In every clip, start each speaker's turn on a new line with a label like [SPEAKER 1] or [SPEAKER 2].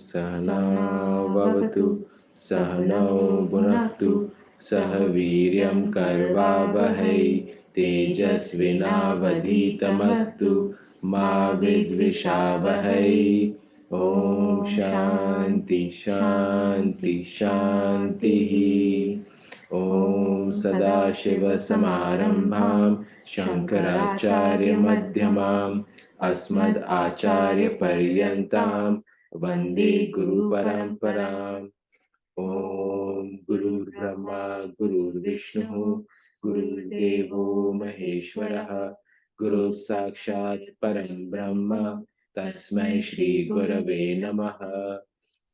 [SPEAKER 1] सहनावतु सहनौ भुनक्तु सह वीर्यं कर्वावहै तेजस्विनावधीतमस्तु मा विद्विषावहै। ॐ शान्ति शान्ति शान्तिः। ॐ सदाशिवसमारम्भां शङ्कराचार्यमध्यमाम् अस्मद् आचार्यपर्यन्तां वन्दे गुरुपरम्पराम्। ॐ गुरुर्ब्रह्मा गुरुर्विष्णुः गुरुर्देवो महेश्वरः गुरुः साक्षात् परं ब्रह्म तस्मै श्रीगुरवे नमः।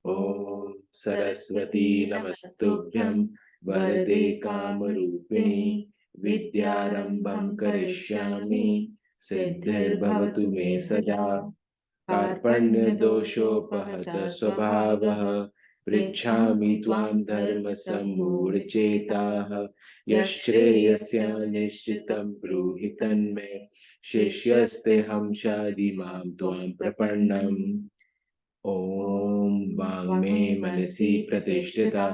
[SPEAKER 1] ॐ सरस्वती नमस्तुभ्यं वरदे कामरूपिणि विद्यारम्भं करिष्यामि सिद्धिर्भवतु मे सदा। कार्पण्यदोषोपहत स्वभावः पृच्छामि त्वां धर्मसम्मूढचेताः यश्श्रेयस्यानिश्चितं ब्रूहि तन्मे शिष्यस्तेऽहं शाधि मां त्वां प्रपन्नम्। ॐ वाङ्मे मनसि प्रतिष्ठिता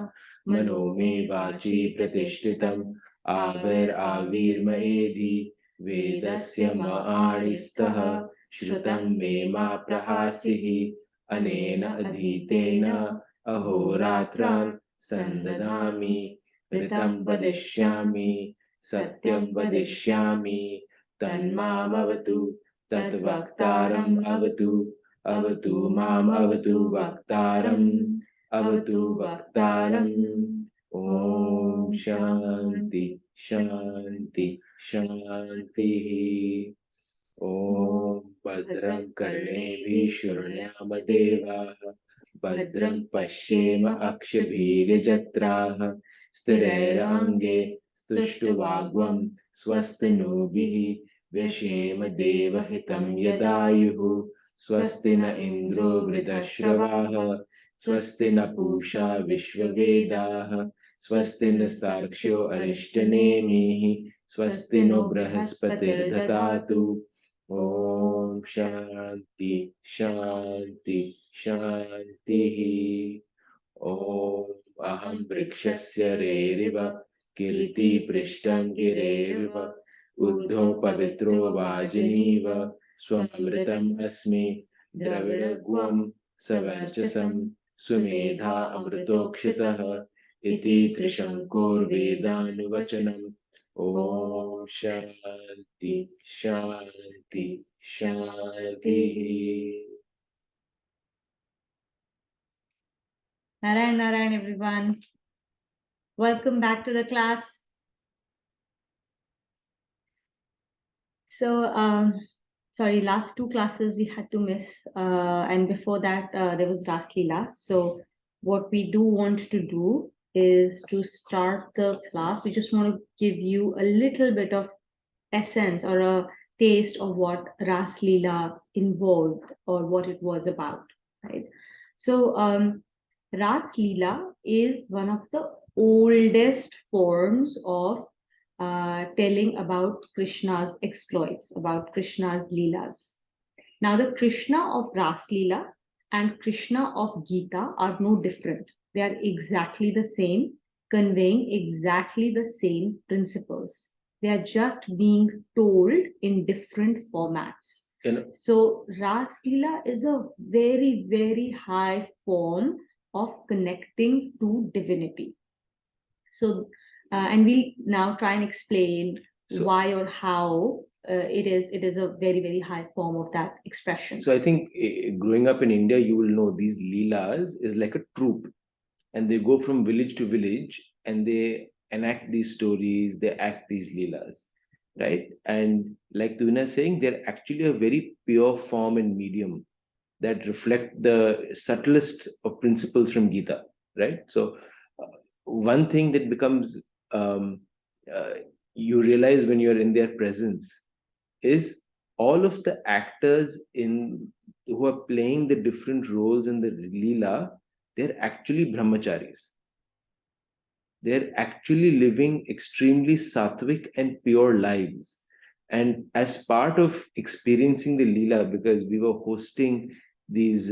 [SPEAKER 1] मनो मे वाचि प्रतिष्ठितम् आविर्आविर्मयेधि वेदस्य माणिस्तः श्रुतं मे मा प्रहासिः अनेन अधीतेन अहोरात्रान् सन्ददामि ऋतं वदिष्यामि सत्यं वदिष्यामि तन्मामवतु तद्वक्तारम् अवतु अवतु माम् अवतु वक्तारम् अवतु वक्तारम्। ॐ शान्ति शान्ति शान्तिः। ॐ भद्रं कर्णेभिः शृणुयाम देवाः भद्रं पश्येम अक्षभिर्यजत्राः स्थिरैरङ्गे स्तुष्टुवाग्वं स्वस्तिनोभिः व्यशेम देवहितं यदायुः स्वस्ति न इन्द्रो वृद्धश्रवाः स्वस्ति न पूषा विश्ववेदाः स्वस्ति नस्तार्क्ष्यो अरिष्टनेमिः स्वस्ति नो बृहस्पतिर्दधातु। ॐ शान्ति शान्ति शान्तिः। ॐ अहं वृक्षस्य रेरिव कीर्तिपृष्ठं गिरेरिव ऊर्ध्वो पवित्रो वाजिनीव स्वमृतम् अस्मि द्रविडगुं सवर्चसं सुमेधा अमृतोक्षितः इति त्रिशङ्कुर्वेदानुवचनम्। ॐ शान्ति शान्ति शान्तिः।
[SPEAKER 2] Narayan, Narayan, everyone. Welcome back to the class. So, sorry, last two classes we had to miss. And before that, there was Raas Leela. So what we do want to do is to start the class. We just want to give you a little bit of essence or a taste of what Raas Leela involved or what it was about, right? So, Raas Leela is one of the oldest forms of telling about Krishna's exploits, about Krishna's Leelas. Now, the Krishna of Raas Leela and Krishna of Gita are no different. They are exactly the same, conveying exactly the same principles. They are just being told in different formats. So, Raas Leela is a very, very high form of connecting to divinity. So, and we'll now try and explain why or how it is a very, very high form of that expression.
[SPEAKER 1] So I think growing up in India, you will know these Leelas is like a troupe, and they go from village to village and they enact these stories, they act these Leelas, right? And like Tuna is saying, they're actually a very pure form and medium that reflect the subtlest of principles from Gita, right? So, one thing that becomes um, uh, you realize when you're in their presence is all of the actors in who are playing the different roles in the Leela, they're actually brahmacharis. They're actually living extremely sattvic and pure lives. And as part of experiencing the Leela, because we were hosting these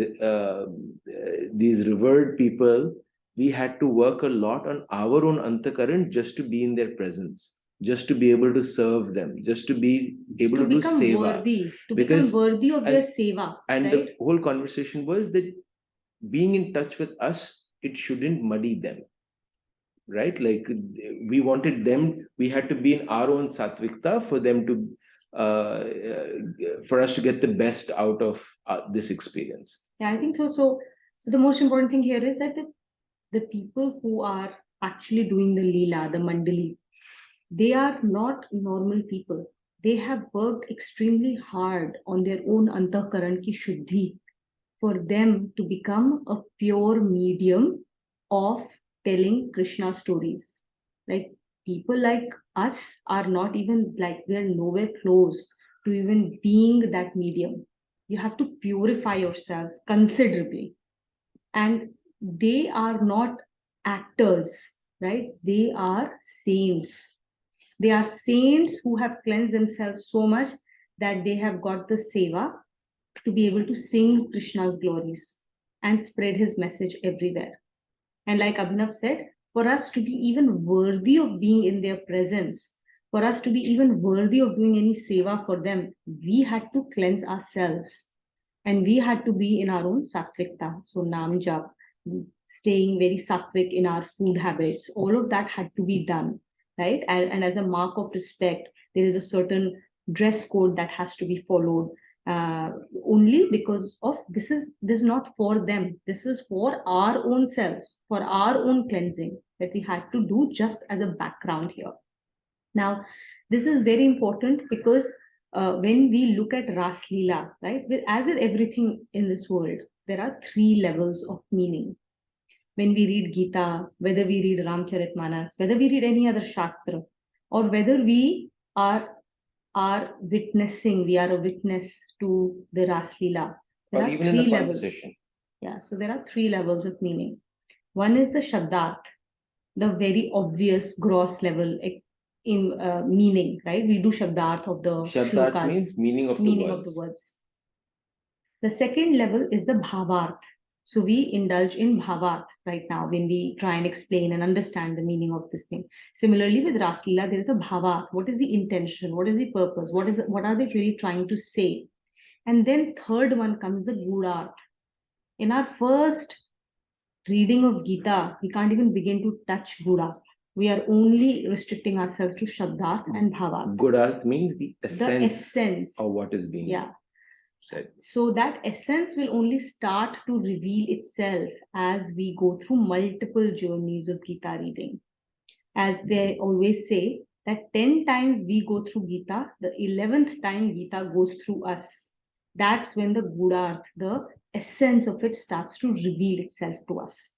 [SPEAKER 1] revered people, we had to work a lot on our own antakaran just to be in their presence, just to be able to serve them, just to be able
[SPEAKER 2] To
[SPEAKER 1] to do
[SPEAKER 2] become
[SPEAKER 1] seva.
[SPEAKER 2] worthy, to become
[SPEAKER 1] Because
[SPEAKER 2] worthy of their
[SPEAKER 1] and
[SPEAKER 2] seva,
[SPEAKER 1] and
[SPEAKER 2] right?
[SPEAKER 1] the whole conversation was that being in touch with us, it shouldn't muddy them, right? Like we wanted them, we had to be in our own sattvikta for them to, for us to get the best out of this experience.
[SPEAKER 2] Yeah, I think so. So the most important thing here is that the people who are actually doing the Leela, the Mandali, they are not normal people. They have worked extremely hard on their own antakaran ki shuddhi for them to become a pure medium of telling Krishna stories. Like people like us are not even like they're nowhere close to even being that medium. You have to purify yourselves considerably. And they are not actors, right? They are saints. They are saints who have cleansed themselves so much that they have got the seva to be able to sing Krishna's glories and spread his message everywhere. And like Abhinav said, for us to be even worthy of being in their presence, for us to be even worthy of doing any seva for them, we had to cleanse ourselves and we had to be in our own sattvikta. So Nam Jap, staying very sattvic in our food habits, all of that had to be done, right? And as a mark of respect, there is a certain dress code that has to be followed uh, only because of this is not for them, this is for our own selves, for our own cleansing that we had to do just as a background here. Now this is very important because when we look at Ras Leela, right, as with everything in this world, there are three levels of meaning. When we read Gita, whether we read Ramcharitmanas, whether we read any other Shastra, or whether we are witnessing, we are a witness to the Ras Leela. There
[SPEAKER 1] Or
[SPEAKER 2] are
[SPEAKER 1] even in
[SPEAKER 2] three
[SPEAKER 1] a
[SPEAKER 2] levels.
[SPEAKER 1] conversation.
[SPEAKER 2] Yeah, so there are three levels of meaning. One is the Shabdat, the very obvious gross level in meaning, right? We do Shabdat of the
[SPEAKER 1] Shabdat
[SPEAKER 2] shlokas,
[SPEAKER 1] means meaning of the
[SPEAKER 2] meaning of the
[SPEAKER 1] words.
[SPEAKER 2] words. The second level is the Bhavarth. So we indulge in Bhavarth right now when we try and explain and understand the meaning of this thing. Similarly, with Ras Leela, there is a Bhavarth. What is the intention? What is the purpose? What are they really trying to say? And then third one comes the Gurarth. In our first reading of Gita, we can't even begin to touch Gurarth. We are only restricting ourselves to Shabdat and Bhavarth.
[SPEAKER 1] Gurarth means the essence,
[SPEAKER 2] essence
[SPEAKER 1] of what is being said.
[SPEAKER 2] So that essence will only start to reveal itself as we go through multiple journeys of Gita reading. As they always say, that 10 times we go through Gita, the 11th time Gita goes through us. That's when the Gurarth, the essence of it, starts to reveal itself to us.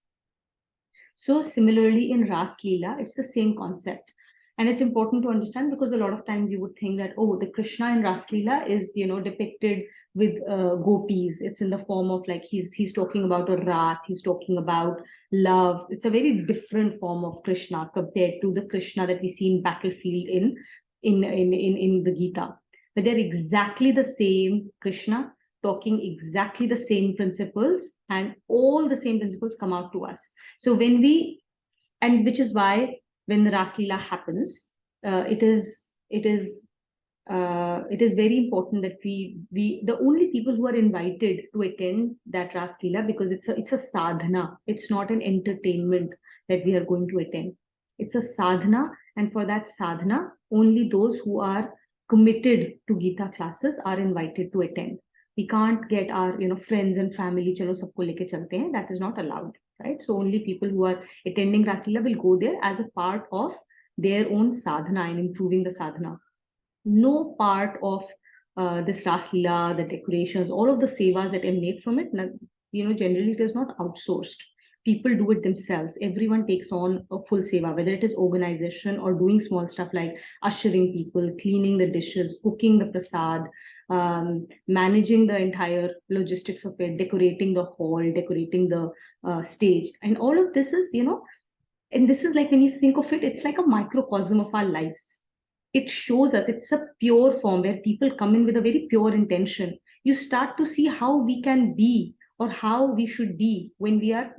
[SPEAKER 2] So similarly in Ras Leela, it's the same concept. And it's important to understand because a lot of times you would think that, oh, the Krishna in Ras Leela is, depicted with gopis. It's in the form of like he's talking about a ras, he's talking about love. It's a very different form of Krishna compared to the Krishna that we see in battlefield in the Gita. But they're exactly the same Krishna, talking exactly the same principles, and all the same principles come out to us. So and which is why when the Ras Leela happens, it is very important that we the only people who are invited to attend that Ras Leela, because it's a sadhana, it's not an entertainment that we are going to attend. It's a sadhana, and for that sadhana, only those who are committed to Gita classes are invited to attend. We can't get our friends and family, chalo sabko leke chalte hain. That is not allowed, right? So only people who are attending Raas Leela will go there as a part of their own sadhana and improving the sadhana. No part of this Raas Leela, the decorations, all of the sevas that emanate from it, generally it is not outsourced. People do it themselves. Everyone takes on a full seva, whether it is organization or doing small stuff like ushering people, cleaning the dishes, cooking the prasad, managing the entire logistics of it, decorating the hall, decorating the stage. And all of this is, and this is like when you think of it, it's like a microcosm of our lives. It shows us it's a pure form where people come in with a very pure intention. You start to see how we can be or how we should be when we are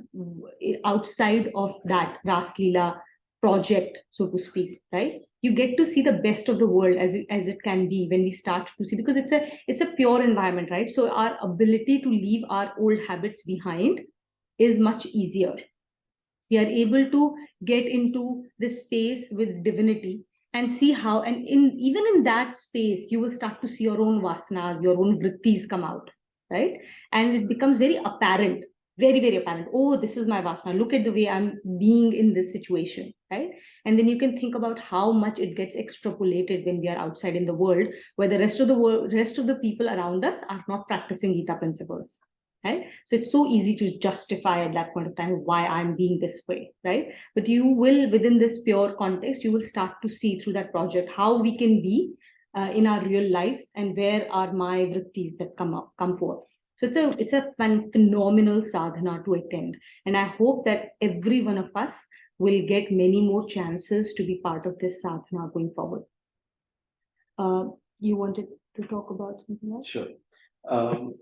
[SPEAKER 2] outside of that Ras Leela project, so to speak, right? You get to see the best of the world as it can be when we start to see, because it's a pure environment, right? So our ability to leave our old habits behind is much easier. We are able to get into this space with divinity and see how, and in even in that space you will start to see your own vasanas, your own vrittis come out, right? And it becomes very apparent, very very apparent. Oh, this is my vasana, look at the way I'm being in this situation, right? And then you can think about how much it gets extrapolated when we are outside in the world, where the rest of the world, rest of the people around us are not practicing Gita principles, right? So it's so easy to justify at that point of time why I'm being this way, right? But you will, within this pure context, you will start to see through that project how we can be in our real lives and where are my vrittis that come forth. So it's a phenomenal sadhana to attend, and I hope that every one of us will get many more chances to be part of this sadhana going forward. You wanted to talk about something else?
[SPEAKER 1] Sure. Um,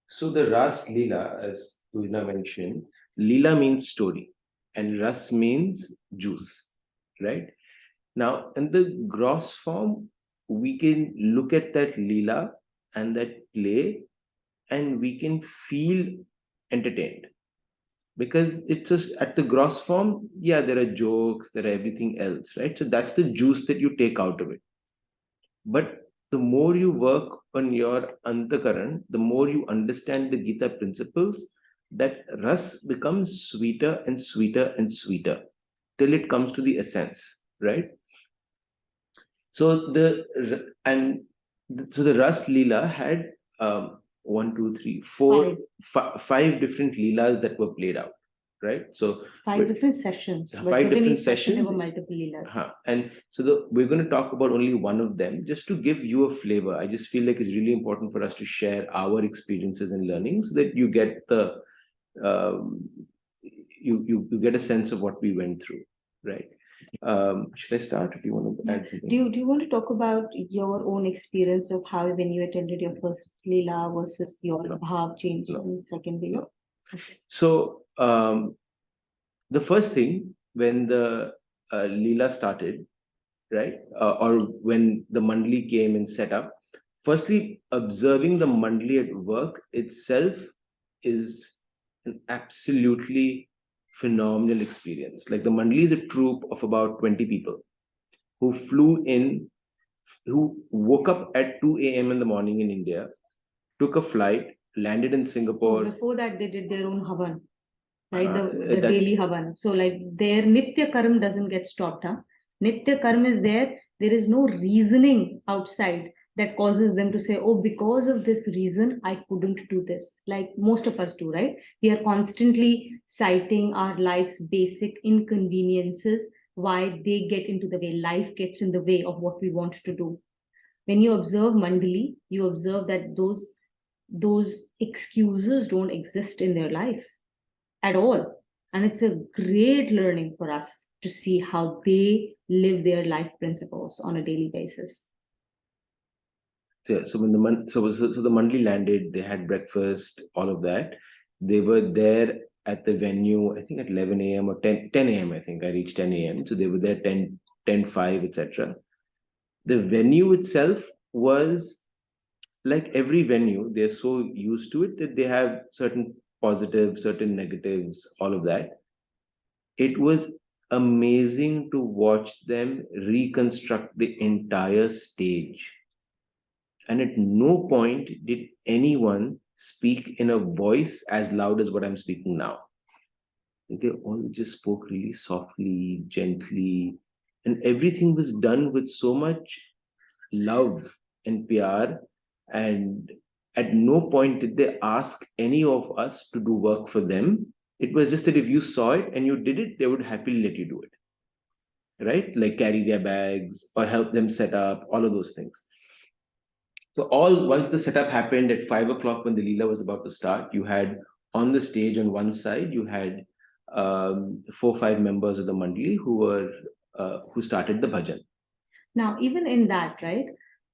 [SPEAKER 1] so the Ras Leela, as Tujna mentioned, Leela means story, and Ras means juice, right? Now, in the gross form, we can look at that Leela and that play, and we can feel entertained because it's just at the gross form. Yeah, there are jokes, there are everything else, right? So that's the juice that you take out of it. But the more you work on your antakaran, the more you understand the Gita principles, that ras becomes sweeter and sweeter and sweeter till it comes to the essence, right? So the Ras Leela had one, two, three, four, five different leelas that were played out, right? So
[SPEAKER 2] Five different sessions, but
[SPEAKER 1] five
[SPEAKER 2] within
[SPEAKER 1] different
[SPEAKER 2] each session there
[SPEAKER 1] sessions.
[SPEAKER 2] were multiple leelas.
[SPEAKER 1] And so we're going to talk about only one of them just to give you a flavor. I just feel like it's really important for us to share our experiences and learnings so that you get the um, you get a sense of what we went through, right? Should I start? Do you want to add something?
[SPEAKER 2] Do you want to talk about your own experience of how when you attended your first Leela versus your bhav change in second Leela?
[SPEAKER 1] So the first thing when the Leela started, right, or when the mandali came and set up, firstly, observing the mandali at work itself is an absolutely phenomenal experience. Like the mandali is a troop of about 20 people who flew in, who woke up at 2 a.m. in the morning in India, took a flight, landed in Singapore.
[SPEAKER 2] Before that, they did their own havan, right? The daily havan. So like their nitya karm doesn't get stopped, huh? Nitya karm is there. There is no reasoning outside that causes them to say, oh, because of this reason, I couldn't do this. Like most of us do, right? We are constantly citing our life's basic inconveniences, why they get into the way. Life gets in the way of what we want to do. When you observe mandali, you observe that those excuses don't exist in their life at all. And it's a great learning for us to see how they live their life principles on a daily basis.
[SPEAKER 1] So when the mandali landed, they had breakfast, all of that. They were there at the venue, I think at 11 a.m. or 10 a.m. I think I reached 10 a.m. So they were there 10:05, etc. The venue itself was like every venue, they're so used to it that they have certain positives, certain negatives, all of that. It was amazing to watch them reconstruct the entire stage. And at no point did anyone speak in a voice as loud as what I'm speaking now. They all just spoke really softly, gently, and everything was done with so much love and pyar. And at no point did they ask any of us to do work for them. It was just that if you saw it and you did it, they would happily let you do it, right? Like carry their bags or help them set up, all of those things. So all once the setup happened at 5 o'clock when the Leela was about to start, you had on the stage on one side you had 4 or 5 members of the mandali who started the bhajan.
[SPEAKER 2] Now, even in that, right,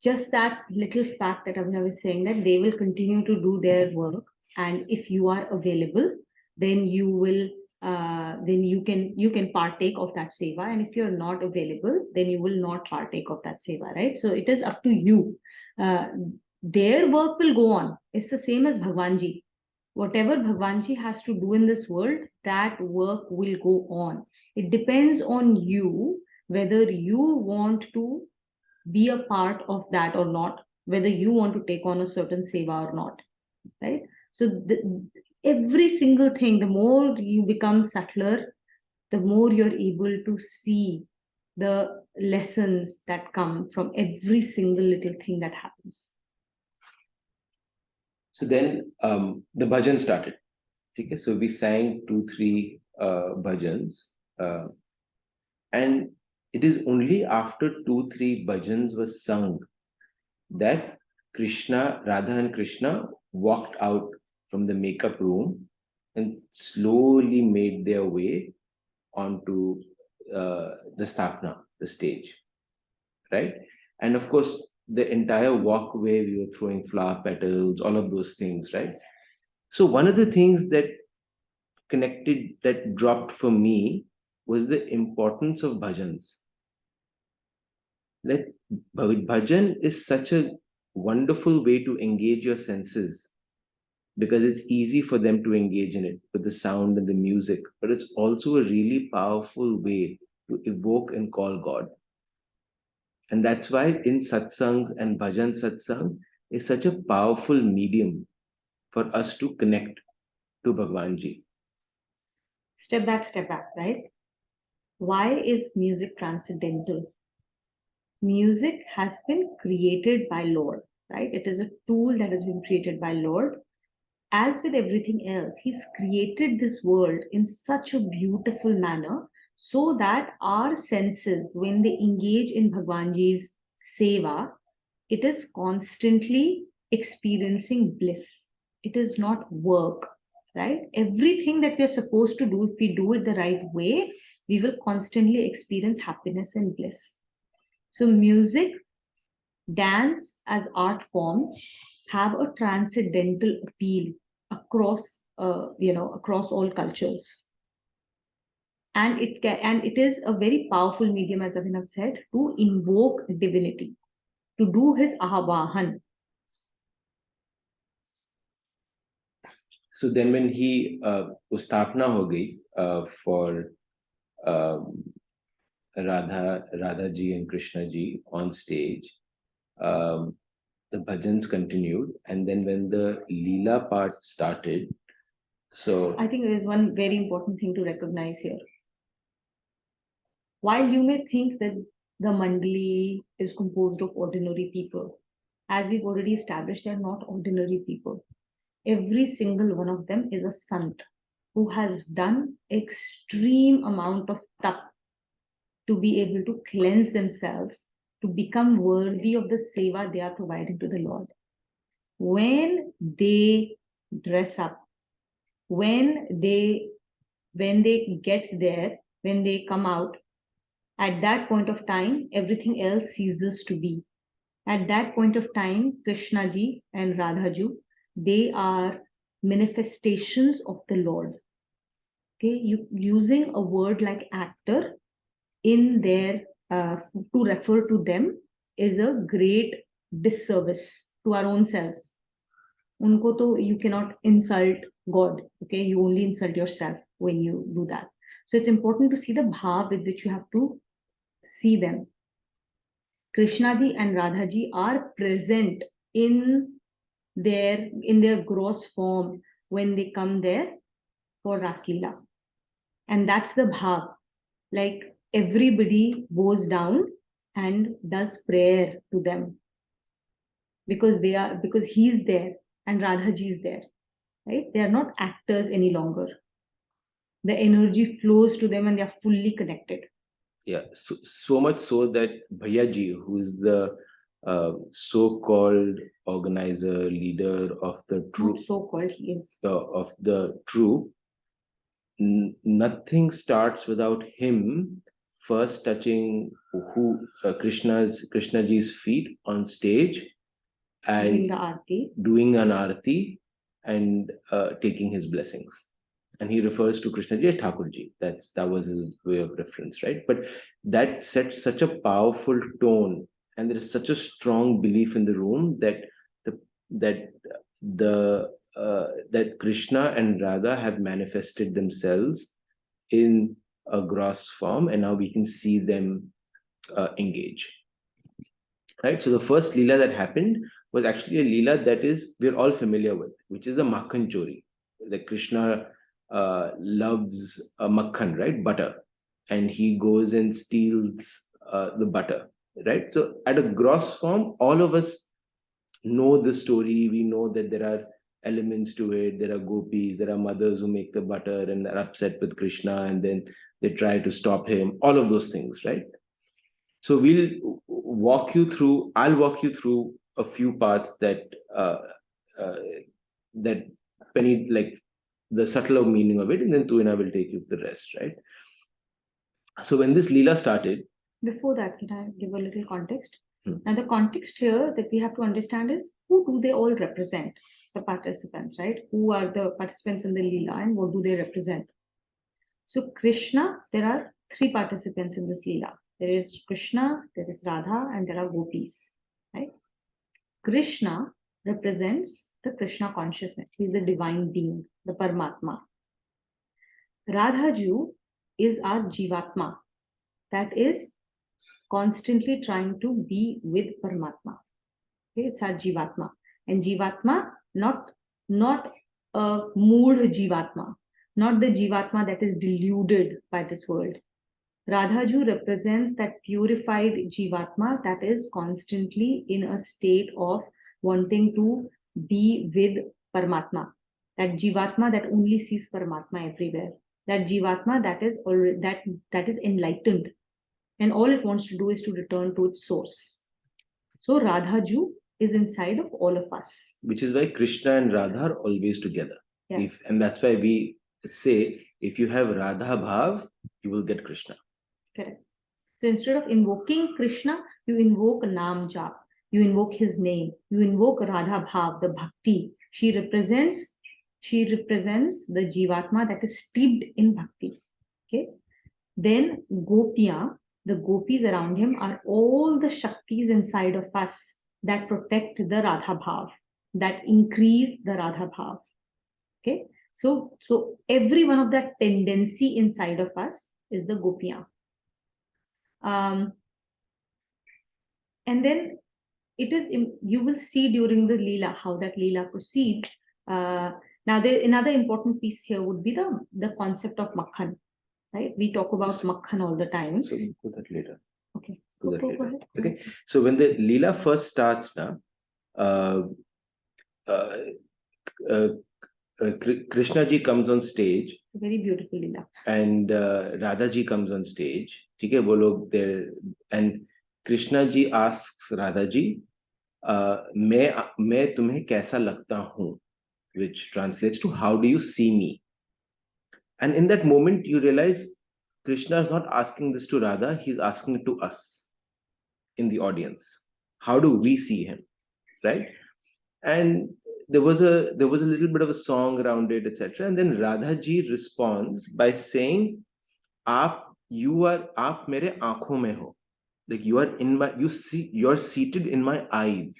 [SPEAKER 2] just that little fact that Abhinav is saying that they will continue to do their work, and if you are available, then you will, then you can partake of that seva, and if you're not available, then you will not partake of that seva, right? So it is up to you. Uh, their work will go on. It's the same as Bhagwanji. Whatever Bhagwanji has to do in this world, that work will go on. It depends on you whether you want to be a part of that or not, whether you want to take on a certain seva or not, right? So every single thing, the more you become subtler, the more you're able to see the lessons that come from every single little thing that happens.
[SPEAKER 1] So then the bhajan started. Okay, so we sang 2, 3 bhajans, and it is only after 2, 3 bhajans were sung that Krishna, Radha and Krishna walked out from the makeup room and slowly made their way onto the stapna, the stage, right? And of course, the entire walkway, we were throwing flower petals, all of those things, right? So one of the things that connected, that dropped for me, was the importance of bhajans. That bhajan is such a wonderful way to engage your senses because it's easy for them to engage in it with the sound and the music, but it's also a really powerful way to evoke and call God. And that's why in satsangs and bhajan satsang is such a powerful medium for us to connect to Bhagwanji.
[SPEAKER 2] Step back, right? Why is music transcendental? Music has been created by Lord, right? It is a tool that has been created by Lord. As with everything else, He's created this world in such a beautiful manner so that our senses, when they engage in Bhagwanji's seva, it is constantly experiencing bliss. It is not work, right? Everything that we're supposed to do, if we do it the right way, we will constantly experience happiness and bliss. So, music, dance as art forms have a transcendental appeal across, across all cultures, and it is a very powerful medium, as Abhinav said, to invoke divinity, to do his ahavahan.
[SPEAKER 1] So then when he Ustapna ho gayi for Radha ji and Krishna ji on stage, um, the bhajans continued, and then when the Leela part started, so
[SPEAKER 2] I think there is one very important thing to recognize here. While you may think that the mandali is composed of ordinary people, as we've already established, they are not ordinary people. Every single one of them is a sant who has done extreme amount of tap to be able to cleanse themselves, to become worthy of the seva they are providing to the Lord. When they dress up, when they when they get there, when they come out, at that point of time, everything else ceases to be. At that point of time, Krishna ji and Radha ji, they are manifestations of the Lord. Okay, using a word like actor in their to refer to them is a great disservice to our own selves. Unko to you cannot insult God. Okay, you only insult yourself when you do that. So it's important to see the bhav with which you have to see them. Krishna ji and Radha ji are present in their gross form when they come there for Raas Leela. And that's the bhav. Like everybody goes down and does prayer to them because he's there and Radha ji is there, right? They are not actors any longer. The energy flows to them and they are fully connected.
[SPEAKER 1] Yeah, so much so that Bhayaji, who is the so-called organizer, leader of the troop,
[SPEAKER 2] Not so-called, he is.
[SPEAKER 1] of the troop, nothing starts without him first touching Krishnaji's feet on stage
[SPEAKER 2] Doing
[SPEAKER 1] and
[SPEAKER 2] the aarti.
[SPEAKER 1] doing an arti and taking his blessings. And he refers to Krishnaji as Thakurji. That was his way of reference, right? But that sets such a powerful tone, and there is such a strong belief in the room that the that that Krishna and Radha have manifested themselves in a gross form, and now we can see them engage. Right. So the first Leela that happened was actually a Leela that is we're all familiar with, which is the Makhan Chori. That Krishna loves makhan, right? Butter, and he goes and steals the butter, right? So at a gross form, all of us know the story. We know that there are elements to it. There are gopis, there are mothers who make the butter and are upset with Krishna, and then they try to stop him. All of those things, right? So I'll walk you through a few parts uh, that Penny, like the subtler meaning of it, and then Tuina will take you to the rest, right? So when this Leela started,
[SPEAKER 2] Before that, can I give a little context?
[SPEAKER 1] hmm,
[SPEAKER 2] Now, the context here that we have to understand is who do they all represent? The participants, right? Who are the participants in the Leela and what do they represent? So, Krishna, there are three participants in this Leela. There is Krishna, there is Radha, and there are gopis, right? Krishna represents the Krishna consciousness. He is the divine being, the Paramatma. Radhaju is our Jivatma, that is constantly trying to be with Paramatma. Okay, it's our Jivatma. And Jivatma, not a mood Jivatma, not the Jivatma that is deluded by this world. Radhaju represents that purified Jivatma that is constantly in a state of wanting to be with Paramatma. That Jivatma that only sees Paramatma everywhere. That Jivatma that is already that is enlightened. And all it wants to do is to return to its source. So Radhaju is inside of all of us.
[SPEAKER 1] which is why Krishna and Radha are always together.
[SPEAKER 2] Yeah.
[SPEAKER 1] And that's why we say if you have Radha Bhav, you will get Krishna.
[SPEAKER 2] Correct. So instead of invoking Krishna, you invoke Nam Jap. You invoke his name. You invoke Radha Bhav, the Bhakti. She represents the Jivatma that is steeped in Bhakti. Okay. Then Gopiya, the gopis around him are all the Shaktis inside of us that protect the Radha Bhav, that increase the Radha Bhav. Okay. So every one of that tendency inside of us is the Gopiya. And then it is you will see during the Leela how that Leela proceeds. Now, another important piece here would be the concept of Makhan, right? We talk about Makhan all the time.
[SPEAKER 1] So we'll put that later.
[SPEAKER 2] Okay.
[SPEAKER 1] Go
[SPEAKER 2] Go
[SPEAKER 1] ahead.
[SPEAKER 2] ahead.
[SPEAKER 1] Okay. So when the Leela first starts now, uh, uh, uh, Krishna ji comes on stage.
[SPEAKER 2] Very beautiful Leela.
[SPEAKER 1] And Radha ji comes on stage. ठीक है, वो लोग there, and Krishna ji asks Radha ji, मैं तुम्हें कैसा लगता हूँ, which translates to how do you see me? And in that moment you realize Krishna is not asking this to Radha, he's asking it to us in the audience. How do we see him, right? And there was a little bit of a song around it, etc. And then Radha ji responds by saying, आप मेरे आंखों में हो, like you're seated in my eyes,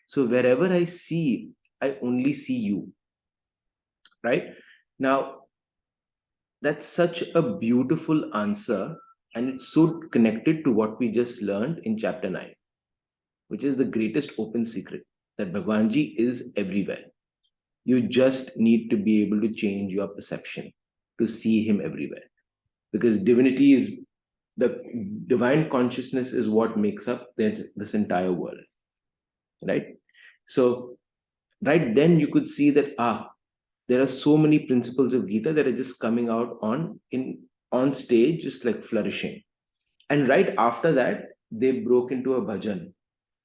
[SPEAKER 1] so wherever I see, I only see you, right? Now That's such a beautiful answer, and it's so connected to what we just learned in chapter 9, which is the greatest open secret, that Bhagwanji is everywhere. You just need to be able to change your perception to see him everywhere. Because divinity is the divine consciousness is what makes up this entire world, right? So, right then you could see that there are so many principles of Gita that are just coming out on stage, just like flourishing. And right after that, they broke into a bhajan,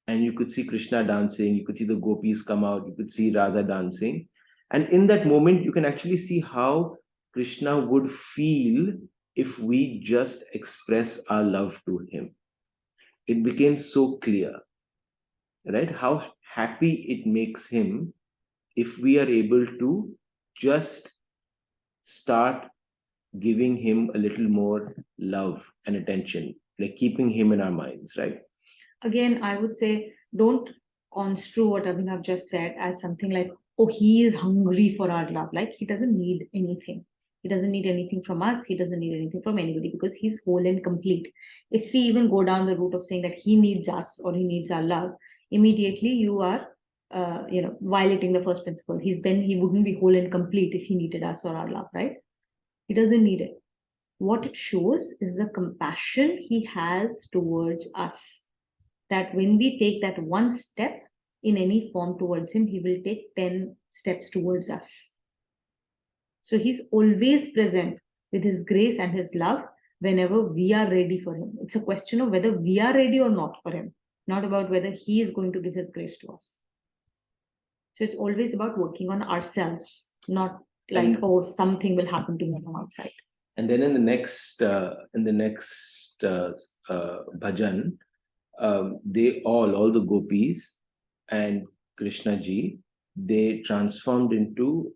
[SPEAKER 1] and you could see Krishna dancing, you could see the gopis come out, you could see Radha dancing. And in that moment, you can actually see how Krishna would feel if we just express our love to him. It became so clear, right? How happy it makes him if we are able to just start giving him a little more love and attention, like keeping him in our minds, right?
[SPEAKER 2] Again, I would say don't construe what Abhinav just said as something like, oh, he is hungry for our love. Like he doesn't need anything. He doesn't need anything from us. He doesn't need anything from anybody because he's whole and complete. If we even go down the route of saying that he needs us or he needs our love, immediately you are, violating the first principle. He wouldn't be whole and complete if he needed us or our love, right? He doesn't need it. What it shows is the compassion he has towards us, that when we take that one step in any form towards him, he will take 10 steps towards us. So he's always present with his grace and his love whenever we are ready for him. It's a question of whether we are ready or not for him, not about whether he is going to give his grace to us. So it's always about working on ourselves, not like, oh, something will happen to me from outside.
[SPEAKER 1] And then in the next bhajan, they all the gopis and Krishna ji, they transformed into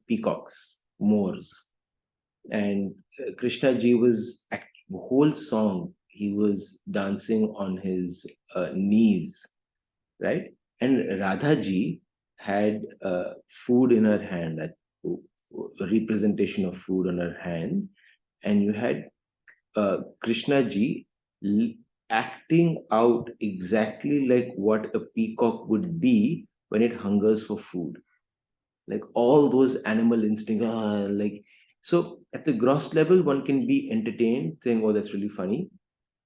[SPEAKER 1] peacocks, moors. And Krishna ji was the whole song he was dancing on his knees, right? And Radha ji had food in her hand, a representation of food on her hand, and you had Krishna ji acting out exactly like what a peacock would be when it hungers for food, like all those animal instincts, like. So at the gross level, one can be entertained, saying, "Oh, that's really funny,"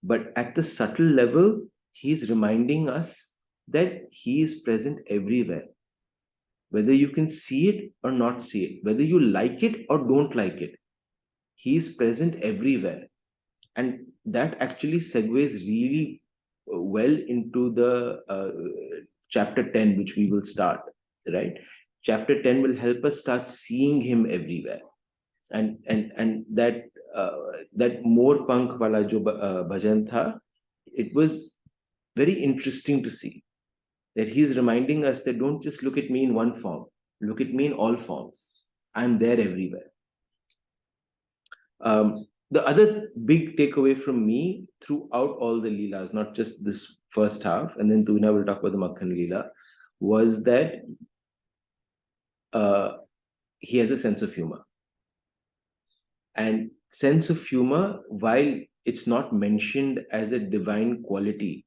[SPEAKER 1] but at the subtle level, he's reminding us that he is present everywhere, whether you can see it or not see it, whether you like it or don't like it. He is present everywhere. And that actually segues really well into the chapter 10, which we will start, right? Chapter 10 will help us start seeing him everywhere. And that more Pank wala jo bhajan tha, it was very interesting to see that he's reminding us that don't just look at me in one form, look at me in all forms. I'm there everywhere. The other big takeaway from me throughout all the Leelas, not just this first half, and then Tuna will talk about the Makhan Leela, was that uh, he has a sense of humor. And sense of humor, while it's not mentioned as a divine quality,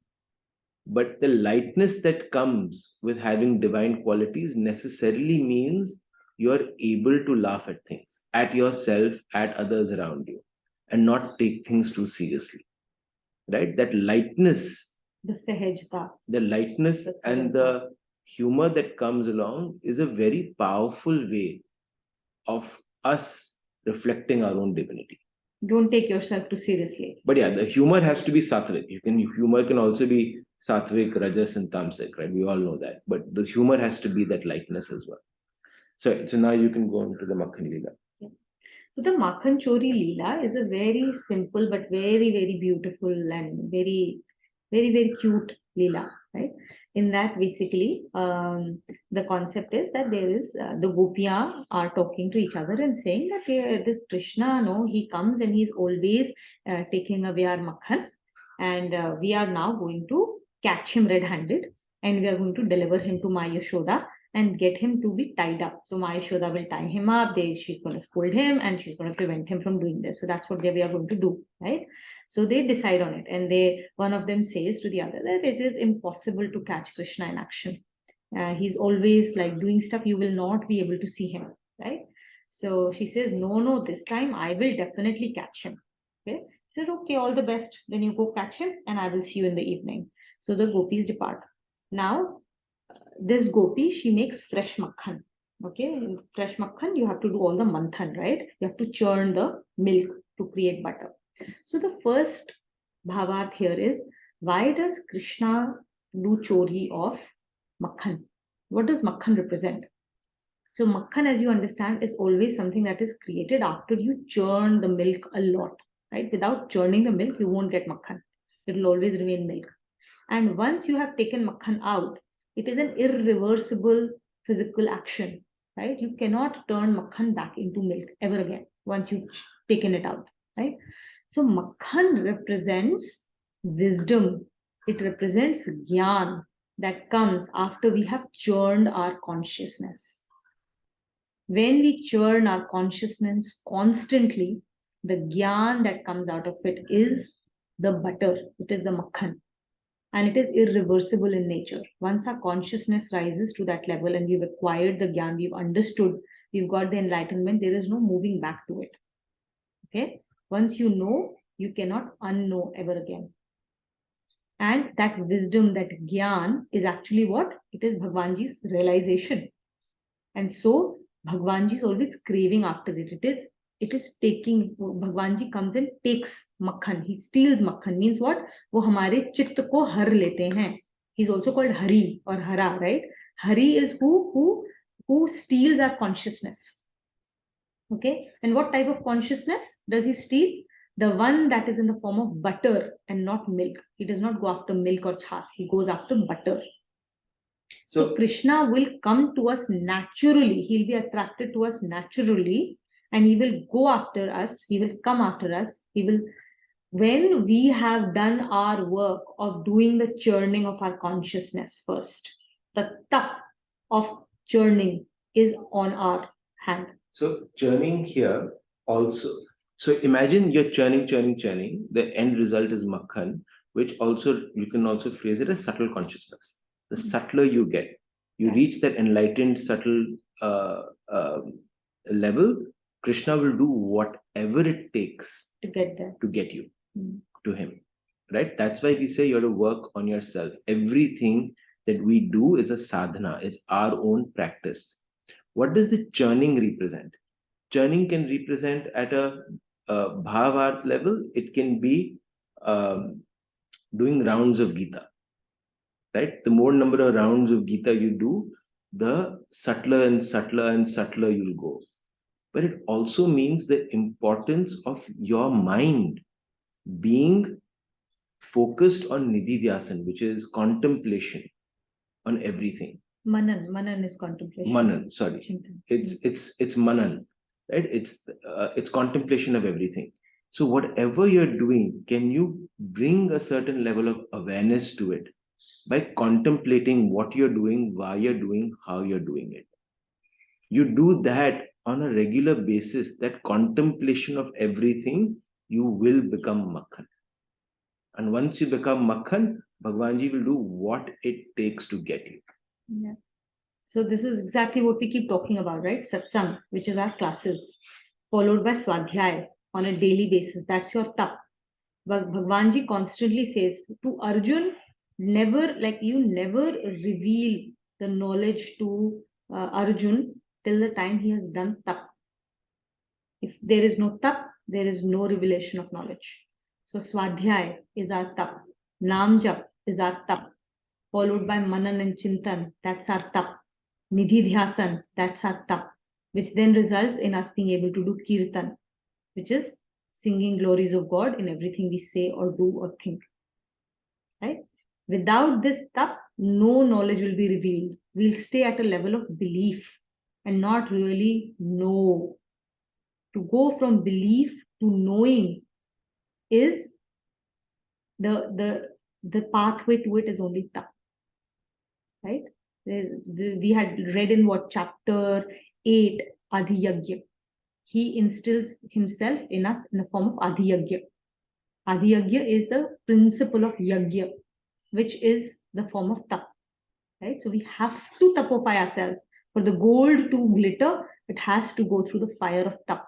[SPEAKER 1] but the lightness that comes with having divine qualities necessarily means you're able to laugh at things, at yourself, at others around you, and not take things too seriously, right? That lightness, the lightness and the humor that comes along is a very powerful way of us reflecting our own divinity.
[SPEAKER 2] Don't take yourself too seriously.
[SPEAKER 1] But yeah, the humor has to be sattvic. Humor can also be sattvic, rajas, and tamasic, right? We all know that. But the humor has to be that lightness as well. So now you can go into the Makhan Leela.
[SPEAKER 2] Yeah. So the Makhan Chori Leela is a very simple but very, very beautiful and very, very, very cute Leela, right? In that, basically, the concept is that there is the Gopiya are talking to each other and saying that this Krishna, no, he comes and he's always taking away our Makhan, and we are now going to catch him red-handed, and we are going to deliver him to my Yashoda, and get him to be tied up. So Ma Yashoda will tie him up, she's going to scold him and she's going to prevent him from doing this. So that's what we are going to do, right? So they decide on it, and one of them says to the other that it is impossible to catch Krishna in action. He's always like doing stuff, you will not be able to see him, right? So she says, no, this time I will definitely catch him. Okay. He said, okay, all the best. Then you go catch him and I will see you in the evening. So the gopis depart. Now, this gopi, she makes fresh makhan. Okay. In fresh makhan, you have to do all the manthan, right? You have to churn the milk to create butter. So the first bhavarth here is, why does Krishna do chori of makhan? What does makhan represent? So makhan, as you understand, is always something that is created after you churn the milk a lot, right? Without churning the milk, you won't get makhan. It will always remain milk. And once you have taken makhan out, it is an irreversible physical action, right? You cannot turn makhan back into milk ever again once you've taken it out, right? So makhan represents wisdom. It represents gyan that comes after we have churned our consciousness. When we churn our consciousness constantly, the gyan that comes out of it is the butter, it is the makhan, and it is irreversible in nature. Once our consciousness rises to that level and we've acquired the gyan, we've understood, we've got the enlightenment, there is no moving back to it. Okay? Once you know, you cannot unknow ever again. And that wisdom, that gyan, is actually what? It is Bhagwanji's realization. And so Bhagwanji is always craving after it. It is taking, Bhagwanji comes and takes makhan. He steals makhan. Means what? वो हमारे चित्त को हर लेते हैं. He's also called Hari or Hara, right? Hari is who steals our consciousness. Okay. And what type of consciousness does he steal? The one that is in the form of butter and not milk. He does not go after milk or chas. He goes after butter. So Krishna will come to us naturally. He'll be attracted to us naturally, and he will go after us. He will come after us. When we have done our work of doing the churning of our consciousness first, the tap of churning is on our hand.
[SPEAKER 1] So churning here also. So imagine you're churning. The end result is makhan, which also you can also phrase it as subtle consciousness. The subtler you get, you reach that enlightened subtle uh, uh, level. Krishna will do whatever it takes
[SPEAKER 2] to get there,
[SPEAKER 1] to get you to him. Right? That's why we say you have to work on yourself. Everything that we do is a sadhana, is our own practice. What does the churning represent? Churning can represent at a bhavart level. It can be doing rounds of Gita, right? The more number of rounds of Gita you do, the subtler and subtler and subtler you'll go. But it also means the importance of your mind being focused on nididhyasan, which is contemplation on everything.
[SPEAKER 2] Manan is contemplation.
[SPEAKER 1] Manan, sorry.
[SPEAKER 2] Chintan.
[SPEAKER 1] It's manan, right? It's contemplation of everything. So whatever you're doing, can you bring a certain level of awareness to it by contemplating what you're doing, why you're doing, how you're doing it? You do that on a regular basis, that contemplation of everything, you will become makhan. And once you become makhan, Bhagwanji will do what it takes to get you.
[SPEAKER 2] Yeah. So this is exactly what we keep talking about, right? Satsang, which is our classes, followed by Swadhyay on a daily basis. That's your tap. Bhagwanji constantly says to Arjun, you never reveal the knowledge to Arjun till the time he has done tap. If there is no tap, there is no revelation of knowledge. So Swadhyay is our tap. Nam Jap is our tap, followed by Manan and Chintan. That's our tap. Nidhi Dhyasan, that's our tap, which then results in us being able to do Kirtan, which is singing glories of God in everything we say or do or think. Right? Without this tap, no knowledge will be revealed. We'll stay at a level of belief and not really know. To go from belief to knowing is the pathway to it is only tap. Right? We had read in what chapter 8, Adhiyagya. He instills himself in us in the form of Adhiyagya. Adhiyagya is the principle of yagya, which is the form of tap. Right? So we have to tapify ourselves. For the gold to glitter, it has to go through the fire of tap.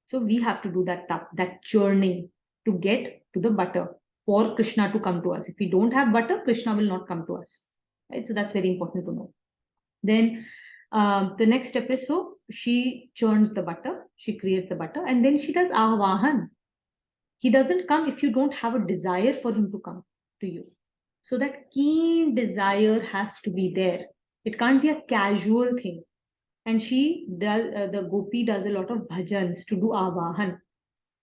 [SPEAKER 2] So we have to do that tap, that churning to get to the butter for Krishna to come to us. If we don't have butter, Krishna will not come to us. Right? So that's very important to know. Then the next step is, so she churns the butter, she creates the butter, and then she does ahvahan. He doesn't come if you don't have a desire for him to come to you. So that keen desire has to be there. It can't be a casual thing. And she does, the gopi does a lot of bhajans to do avahan.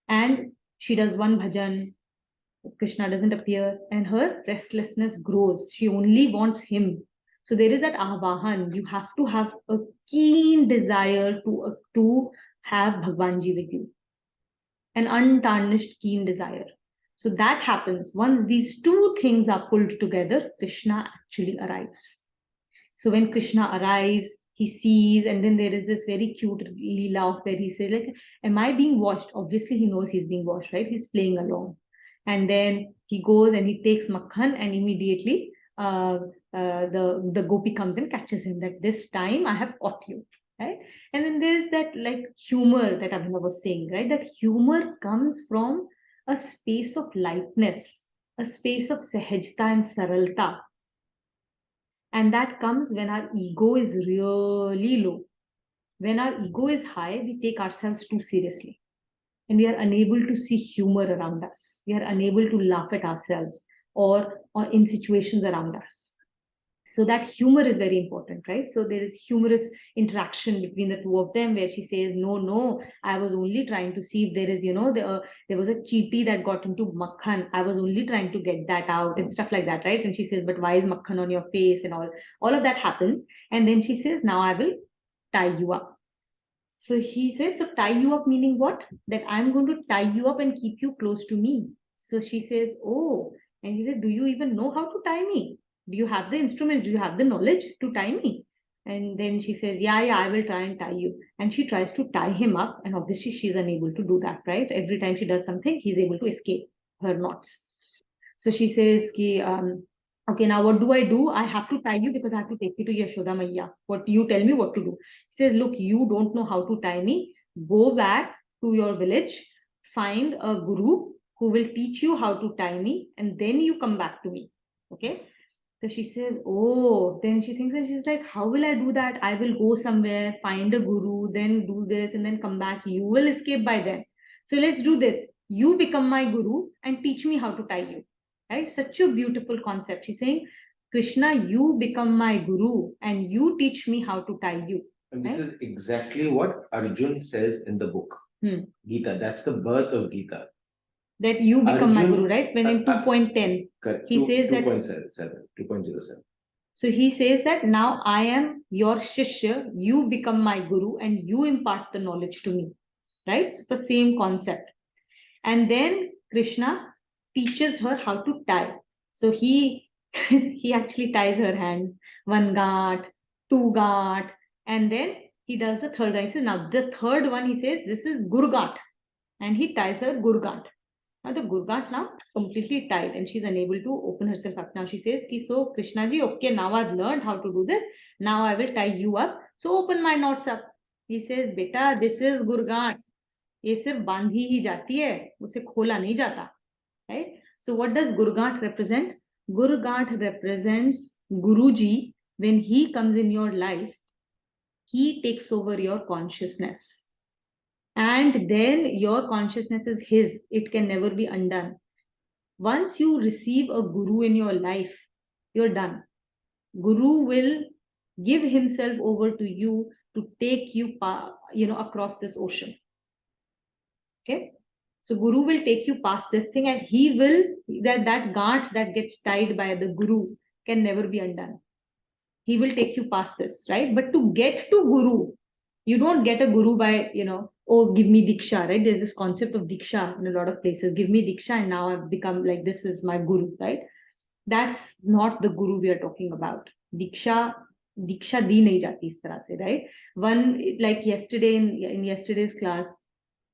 [SPEAKER 2] And she does one bhajan, Krishna doesn't appear, and her restlessness grows. She only wants him. So there is that ahvahan. You have to have a keen desire to have Bhagwanji with you, an untarnished keen desire. So that happens once these two things are pulled together. Krishna actually arrives. So when Krishna arrives, he sees, and then there is this very cute Leela of where he says, like, am I being washed? Obviously, he knows he's being washed, right? He's playing along. And then he goes and he takes Makhan, and immediately the gopi comes and catches him, that this time I have caught you. Right? And then there's that like humor that Abhinav was saying, right? That humor comes from a space of lightness, a space of sahajta and saralta, and that comes when our ego is really low. When our ego is high, we take ourselves too seriously and we are unable to see humor around us. We are unable to laugh at ourselves or in situations around us. So that humor is very important, right? So there is humorous interaction between the two of them where she says, no, I was only trying to see if there is, there was a cheaty that got into makhan. I was only trying to get that out and stuff like that, right? And she says, but why is makhan on your face and all of that happens. And then she says, now I will tie you up. So he says, so tie you up meaning what? That I'm going to tie you up and keep you close to me. So she says, oh, and he said, do you even know how to tie me? Do you have the instruments? Do you have the knowledge to tie me? And then she says, yeah, I will try and tie you. And she tries to tie him up. And obviously she's unable to do that, right? Every time she does something, he's able to escape her knots. So she says, okay, now what do I do? I have to tie you because I have to take you to Yashoda Maiya. What you tell me what to do? He says, look, you don't know how to tie me. Go back to your village, find a guru who will teach you how to tie me, and then you come back to me. Okay. So she says, oh, then she thinks, and she's like, how will I do that? I will go somewhere, find a guru, then do this, and then come back. You will escape by then. So let's do this. You become my guru and teach me how to tie you. Right? Such a beautiful concept. She's saying, Krishna, you become my guru and you teach me how to tie you.
[SPEAKER 1] And this is exactly what Arjun says in the book. Gita. That's the birth of Gita.
[SPEAKER 2] That you become my
[SPEAKER 1] Arjun,
[SPEAKER 2] guru, right? When in 2.10,
[SPEAKER 1] correct.
[SPEAKER 2] he says that
[SPEAKER 1] 2.07.
[SPEAKER 2] So he says that now I am your shishya, you become my guru and you impart the knowledge to me, right? So the same concept. And then Krishna teaches her how to tie. So he he actually ties her hands, one ghat, two ghat, and then he does the third. He says, now the third one, he says, this is gurgat, and he ties her gurgat. Now the gurgat now completely tied and she's unable to open herself up. Now she says, Ki, so Krishna ji, okay, now I've learned how to do this. Now I will tie you up. So open my knots up. He says, beta, this is gurgat. ये सिर्फ बांधी ही जाती है, उसे खोला नहीं जाता. Right? So what does gurgat represent? Gurgat represents Guruji. When he comes in your life, he takes over your consciousness. And then your consciousness is his. It can never be undone. Once you receive a guru in your life, you're done. Guru will give himself over to you to take you, across this ocean. Okay. So Guru will take you past this thing, and he will, that gant that gets tied by the Guru can never be undone. He will take you past this, right? But to get to Guru, you don't get a Guru by, oh, give me Diksha, right? There's this concept of Diksha in a lot of places. Give me Diksha and now I've become like, this is my Guru, right? That's not the Guru we are talking about. दीक्षा दी नहीं जाती इस तरह से, right? One, like yesterday in yesterday's class,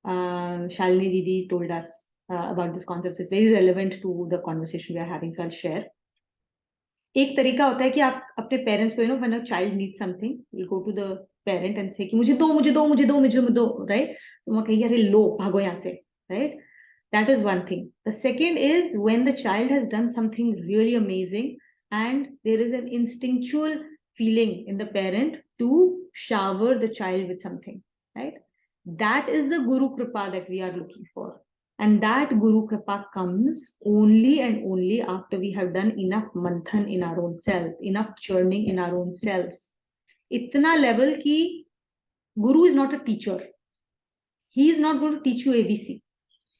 [SPEAKER 2] Shalini Didi told us about this concept. So it's very relevant to the conversation we are having, so I'll share. एक तरीका होता है कि आप अपने पेरेंट्स को, when a child need something, you go to the parent and say कि मुझे दो मुझे दो मुझे दो मुझे दो, राइट? तो वो कहेगी अरे लो भागो यहाँ से, right? That is one thing. The second is when the child has done something really amazing and there is an instinctual feeling in the parent to shower the child with something, right? That is the Guru Kripa that we are looking for. And that Guru Kripa comes only and only after we have done enough manthan in our own selves, enough churning in our own selves. Itna level ki Guru is not a teacher. He is not going to teach you ABC.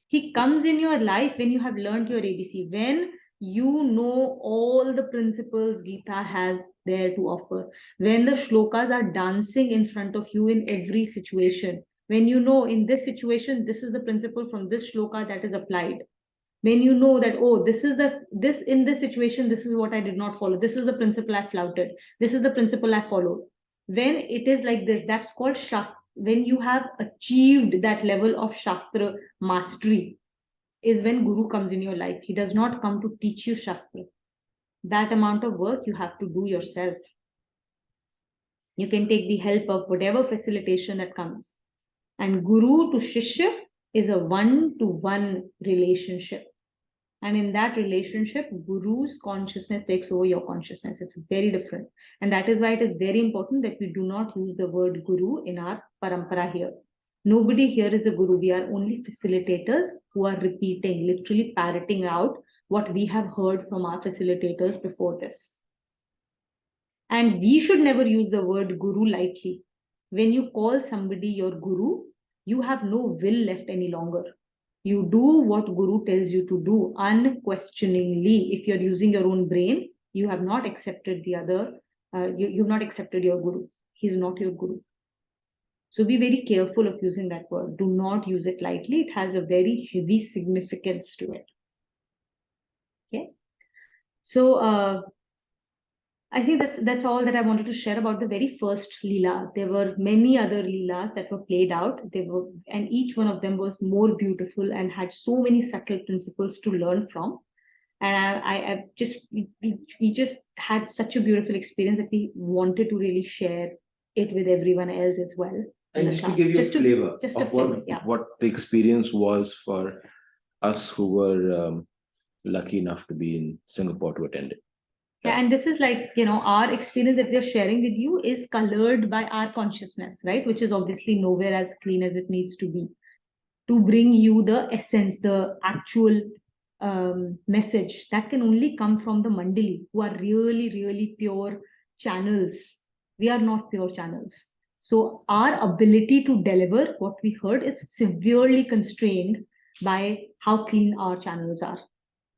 [SPEAKER 2] He comes in your life when you have learned your ABC, when you know all the principles Gita has there to offer, when the shlokas are dancing in front of you in every situation, when you know in this situation, this is the principle from this shloka that is applied, when you know that, oh, this in this situation, this is what I did not follow, this is the principle I flouted, this is the principle I followed. When it is like this, that's called shastra. When you have achieved that level of shastra mastery is when Guru comes in your life. He does not come to teach you Shastra. That amount of work you have to do yourself. You can take the help of whatever facilitation that comes. And Guru to Shishya is a one-to-one relationship. And in that relationship, Guru's consciousness takes over your consciousness. It's very different. And that is why it is very important that we do not use the word Guru in our parampara here. Nobody here is a guru. We are only facilitators who are repeating, literally parroting out what we have heard from our facilitators before this. And we should never use the word guru lightly. When you call somebody your guru, you have no will left any longer. You do what Guru tells you to do unquestioningly. If you're using your own brain, you have not accepted the other, you've not accepted your Guru. He's not your Guru. So be very careful of using that word. Do not use it lightly. It has a very heavy significance to it. Okay. So I think that's all that I wanted to share about the very first Leela. There were many other Leelas that were played out. And each one of them was more beautiful and had so many subtle principles to learn from. And I just we just had such a beautiful experience that we wanted to really share it with everyone else as well.
[SPEAKER 1] And just to give you a flavor of what the experience was for us who were lucky enough to be in Singapore to attend it.
[SPEAKER 2] Yeah, and this is like, our experience that we are sharing with you is colored by our consciousness, right? Which is obviously nowhere as clean as it needs to be, to bring you the essence, the actual message that can only come from the Mandali, who are really, really pure channels. We are not pure channels. So our ability to deliver what we heard is severely constrained by how clean our channels are.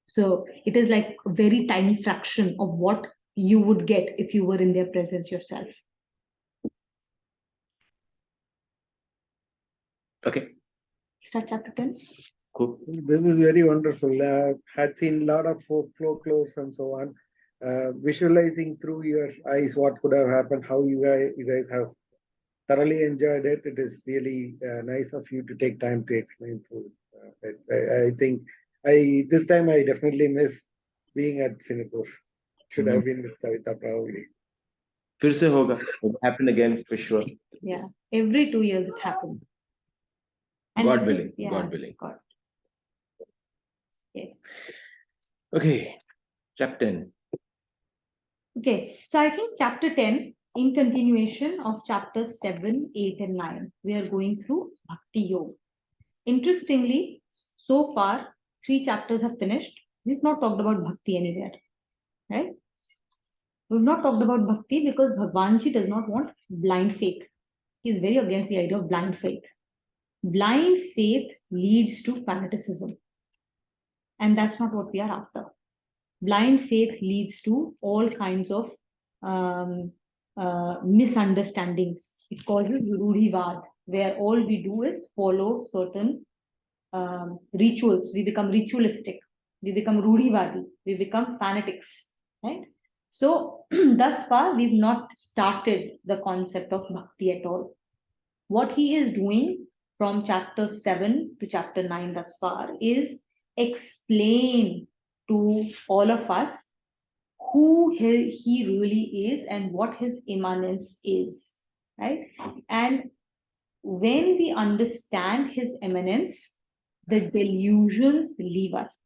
[SPEAKER 2] So it is like a very tiny fraction of what you would get if you were in their presence yourself.
[SPEAKER 1] Okay.
[SPEAKER 2] Start chapter 10.
[SPEAKER 1] Cool.
[SPEAKER 3] This is very wonderful. Had seen a lot of folklores and so on. Visualizing through your eyes what could have happened, how you guys have thoroughly enjoyed it. It is really nice of you to take time to explain through it. I think this time I definitely miss being at Singapore. Should have been with Kavita probably.
[SPEAKER 1] Fir se hoga. It will happen again for sure.
[SPEAKER 2] Yeah, every 2 years it happens.
[SPEAKER 1] God willing. God willing.
[SPEAKER 2] God. Okay.
[SPEAKER 1] Okay, chapter 10.
[SPEAKER 2] Okay, so I think chapter 10, in continuation of chapters 7, 8, and 9, we are going through Bhakti Yoga. Interestingly, so far, 3 chapters have finished. We've not talked about Bhakti anywhere, right? We've not talked about Bhakti because Bhagwanji does not want blind faith. He's very against the idea of blind faith. Blind faith leads to fanaticism. And that's not what we are after. Blind faith leads to all kinds of misunderstandings. It calls it Rudhivad, where all we do is follow certain rituals. We become ritualistic. We become Rudhivadi. We become fanatics. Right? So thus far, we've not started the concept of bhakti at all. What he is doing from chapter 7 to chapter 9 thus far is explain to all of us who he really is and what his immanence is, right? And when we understand his immanence, the delusions leave us.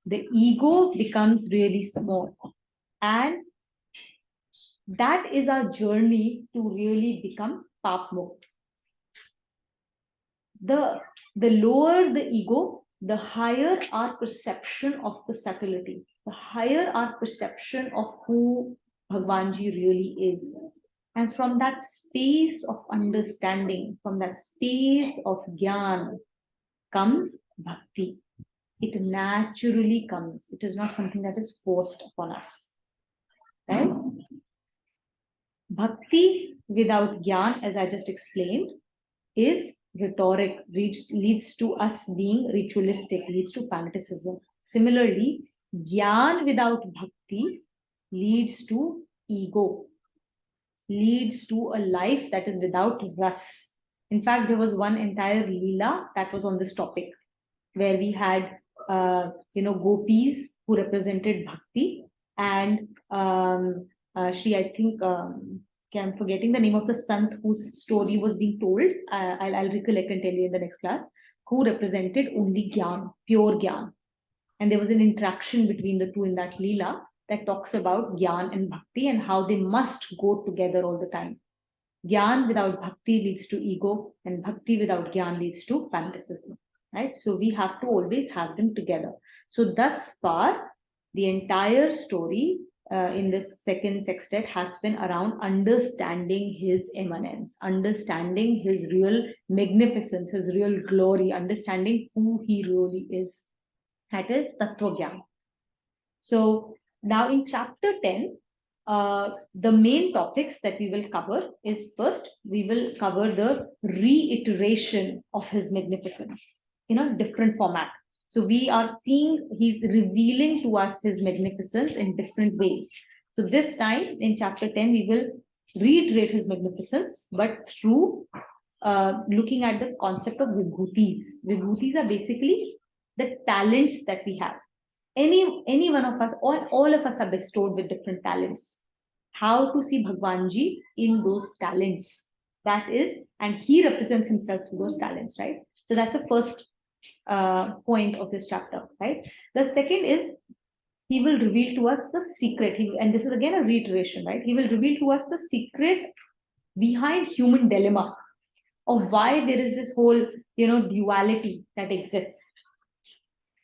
[SPEAKER 2] The ego becomes really small. And that is our journey to really become papmukta. The lower the ego, the higher our perception of the subtlety, the higher our perception of who Bhagwanji really is. And from that space of understanding, from that space of jnana, comes bhakti. It naturally comes. It is not something that is forced upon us. Right? Bhakti without jnana, as I just explained, is rhetoric, leads to us being ritualistic, leads to fanaticism. Similarly, jnana without bhakti leads to ego, leads to a life that is without ras. In fact, there was one entire Leela that was on this topic, where we had, gopis who represented bhakti, and Shri, I think, I'm forgetting the name of the sant whose story was being told. I'll recollect and tell you in the next class, who represented only Gyan, pure Gyan. And there was an interaction between the two in that Leela that talks about Gyan and Bhakti and how they must go together all the time. Gyan without Bhakti leads to ego, and Bhakti without Gyan leads to fanaticism. Right? So we have to always have them together. So thus far, the entire story in this second sextet has been around understanding his immanence, understanding his real magnificence, his real glory, understanding who he really is. That is Tattva Gyan. So now in chapter 10, the main topics that we will cover is, first, we will cover the reiteration of his magnificence in a different format. So we are seeing he's revealing to us his magnificence in different ways. So this time in chapter 10, we will reiterate his magnificence, but through looking at the concept of vibhutis. Vibhutis are basically the talents that we have. Any one of us, all of us are bestowed with different talents. How to see Bhagwanji in those talents. That is, and he represents himself through those talents, right? So that's the first point of this chapter, right? The second is he will reveal to us the secret. And this is again a reiteration, right? He will reveal to us the secret behind human dilemma of why there is this whole, duality that exists.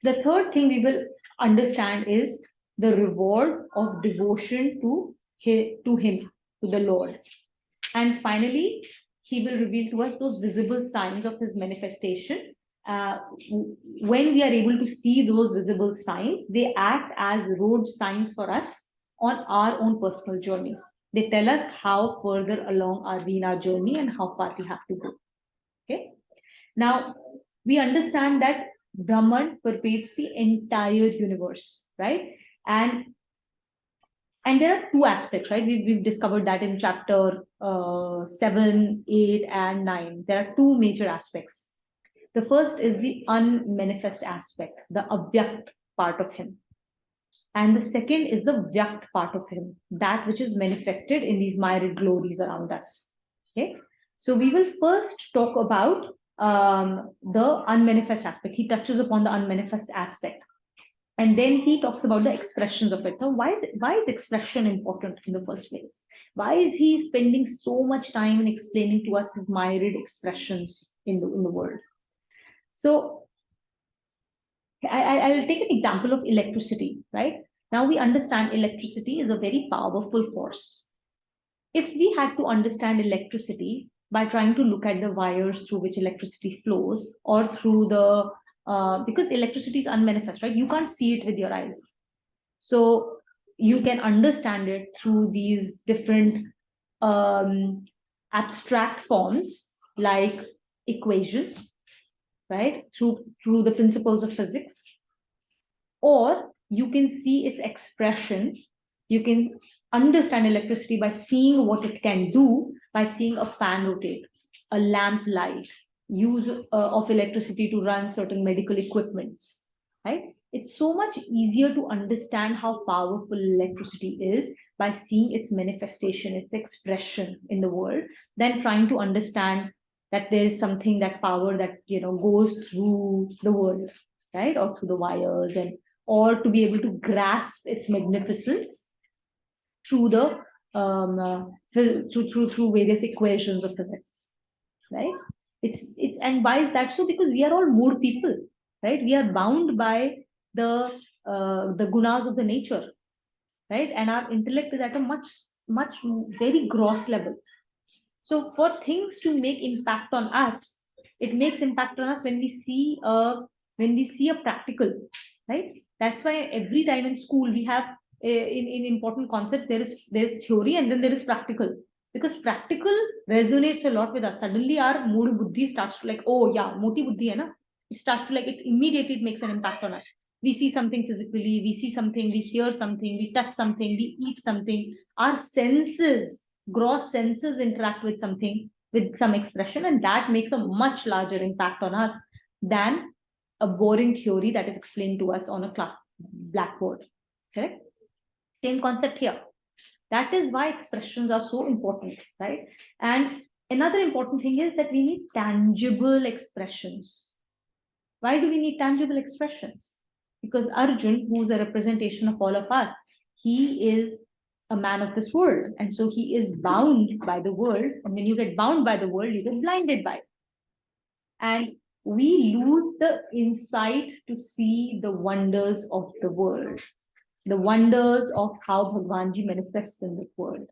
[SPEAKER 2] The third thing we will understand is the reward of devotion to him, to the Lord. And finally, he will reveal to us those visible signs of his manifestation. When we are able to see those visible signs, they act as road signs for us on our own personal journey. They tell us how further along are we in our journey and how far we have to go. Okay. Now, we understand that Brahman pervades the entire universe, right? And there are two aspects, right? We've discovered that in chapter 7, 8, and 9. There are two major aspects. The first is the unmanifest aspect, the avyakt part of him. And the second is the vyakt part of him, that which is manifested in these myriad glories around us. Okay. So we will first talk about the unmanifest aspect. He touches upon the unmanifest aspect. And then he talks about the expressions of it. Now, why is expression important in the first place? Why is he spending so much time in explaining to us his myriad expressions in the world? So I'll take an example of electricity, right? Now we understand electricity is a very powerful force. If we had to understand electricity by trying to look at the wires through which electricity flows, or through the, because electricity is unmanifest, right? You can't see it with your eyes. So you can understand it through these different abstract forms like equations, right? Through the principles of physics. Or you can see its expression You can understand electricity by seeing what it can do, by seeing a fan rotate, a lamp light, use of electricity to run certain medical equipments, right? It's so much easier to understand how powerful electricity is by seeing its manifestation, its expression in the world, than trying to understand that there is something, that power that goes through the world, right, or through the wires, and or to be able to grasp its magnificence through the through various equations of physics, right? It's And why is that so? Because we are all mood people, right? We are bound by the gunas of the nature, right? And our intellect is at a much very gross level. So for things to make impact on us, it makes impact on us when we see a practical, right? That's why every time in school we have in important concepts there's theory and then there is practical, because practical resonates a lot with us. Suddenly our mood buddhi starts to like, oh yeah, moti buddhi hai na. It starts to like, it immediately it makes an impact on us. We see something physically, we see something, we hear something, we touch something, we eat something. Our senses, gross senses, interact with something, with some expression, and that makes a much larger impact on us than a boring theory that is explained to us on a class blackboard. Correct? Same concept here. That is why expressions are so important, right? And another important thing is that we need tangible expressions. Why do we need tangible expressions? Because Arjun, who's a representation of all of us, he is a man of this world. And so he is bound by the world. And when you get bound by the world, you get blinded by it. And we lose the insight to see the wonders of the world, the wonders of how Bhagwanji manifests in the world.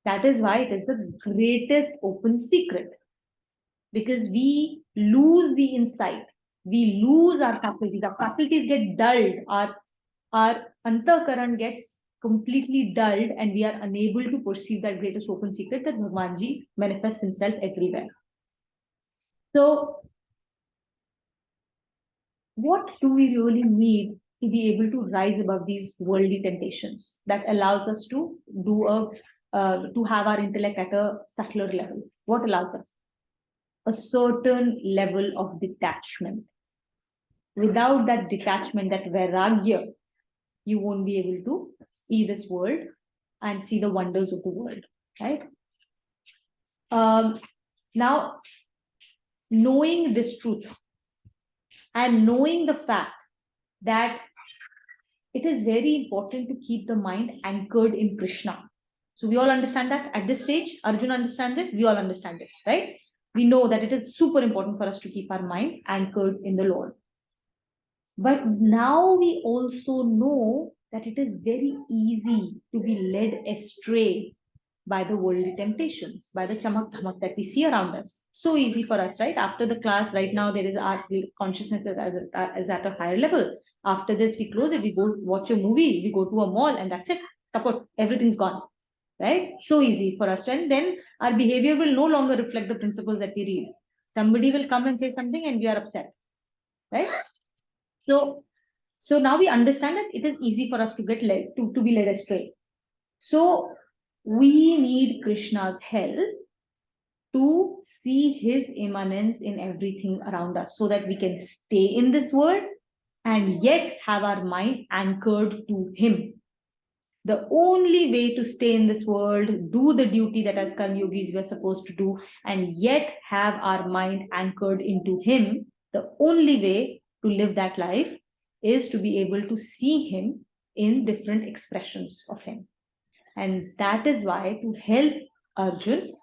[SPEAKER 2] That is why it is the greatest open secret, because we lose the insight, we lose our faculties get dulled, our antakaran gets completely dulled, and we are unable to perceive that greatest open secret that Bhagwanji manifests himself everywhere. So what do we really need to be able to rise above these worldly temptations that allows us to to have our intellect at a subtler level? What allows us? A certain level of detachment. Without that detachment, that vairagya, you won't be able to see this world and see the wonders of the world, right? Now, knowing this truth and knowing the fact that it is very important to keep the mind anchored in Krishna. So we all understand that at this stage, Arjuna understands it, we all understand it, right? We know that it is super important for us to keep our mind anchored in the Lord. But now we also know that it is very easy to be led astray by the worldly temptations, by the chamak dhamak that we see around us. So easy for us, right? After the class, right now, there is our consciousness is at a higher level. After this, we close it, we go watch a movie, we go to a mall, and that's it. Kaput, everything's gone, right? So easy for us. And then our behavior will no longer reflect the principles that we read. Somebody will come and say something, and we are upset, right? So now we understand that it is easy for us to get led to be led astray. So we need Krishna's help to see his immanence in everything around us so that we can stay in this world and yet have our mind anchored to him. The only way to stay in this world, do the duty that as Karma Yogis we are supposed to do, and yet have our mind anchored into him, the only way to live that life is to be able to see him in different expressions of him. And that is why, to help Arjun,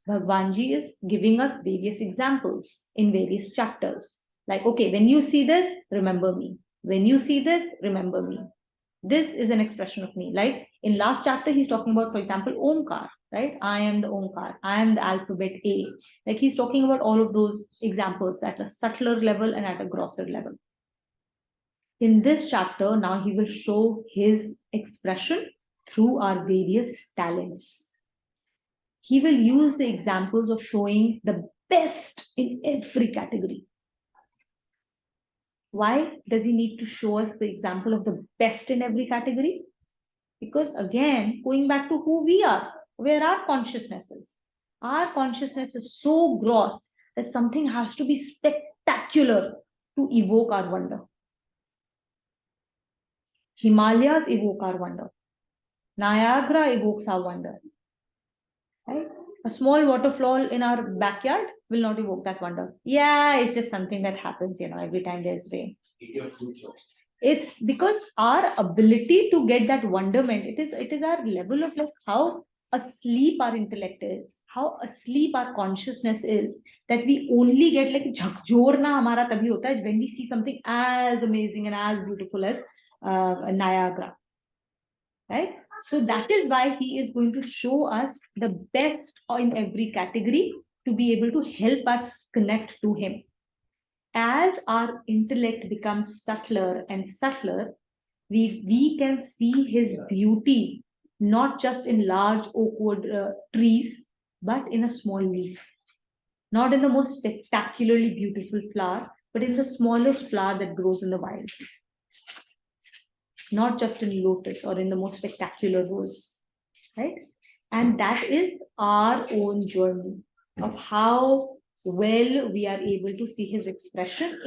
[SPEAKER 2] Bhagwanji is giving us various examples in various chapters. Like, okay, when you see this, remember me. When you see this, remember me. This is an expression of me. Like in last chapter, he's talking about, for example, Omkar, right? I am the Omkar. I am the alphabet A. Like he's talking about all of those examples at a subtler level and at a grosser level. In this chapter, now he will show his expression through our various talents. He will use the examples of showing the best in every category. Why does he need to show us the example of the best in every category? Because again, going back to who we are, where our consciousness is. Our consciousness is so gross that something has to be spectacular to evoke our wonder. Himalayas evoke our wonder. Niagara evokes our wonder. Right? A small waterfall in our backyard will not evoke that wonder. Yeah, it's just something that happens, every time there's rain. It's because our ability to get that wonderment, it is our level of like how asleep our intellect is, how asleep our consciousness is, that we only get like jhakjorna hamara tabhi hota hai when we see something as amazing and as beautiful as Niagara. Right? So that is why he is going to show us the best in every category to be able to help us connect to him. As our intellect becomes subtler and subtler, we can see his beauty, not just in large oak wood trees, but in a small leaf. Not in the most spectacularly beautiful flower, but in the smallest flower that grows in the wild. Not just in lotus or in the most spectacular rose, right? And that is our own journey of how well we are able to see his expression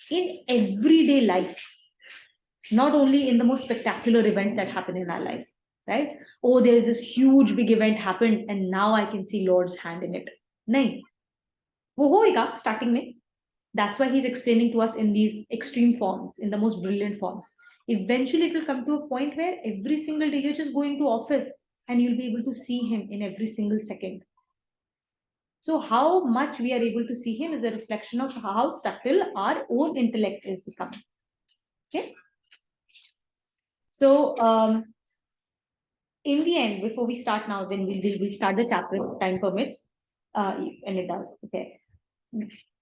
[SPEAKER 2] in everyday life, not only in the most spectacular events that happen in our life, right? Oh, there's this huge big event happened and now I can see Lord's hand in it. Nahin. Wo hoega starting mein. That's why he's explaining to us in these extreme forms, in the most brilliant forms. Eventually, it will come to a point where every single day you're just going to office and you'll be able to see him in every single second. So, how much we are able to see him is a reflection of how subtle our own intellect is becoming. Okay. So, in the end, before we start now, when we'll start the chapter, time permits, and it does. Okay.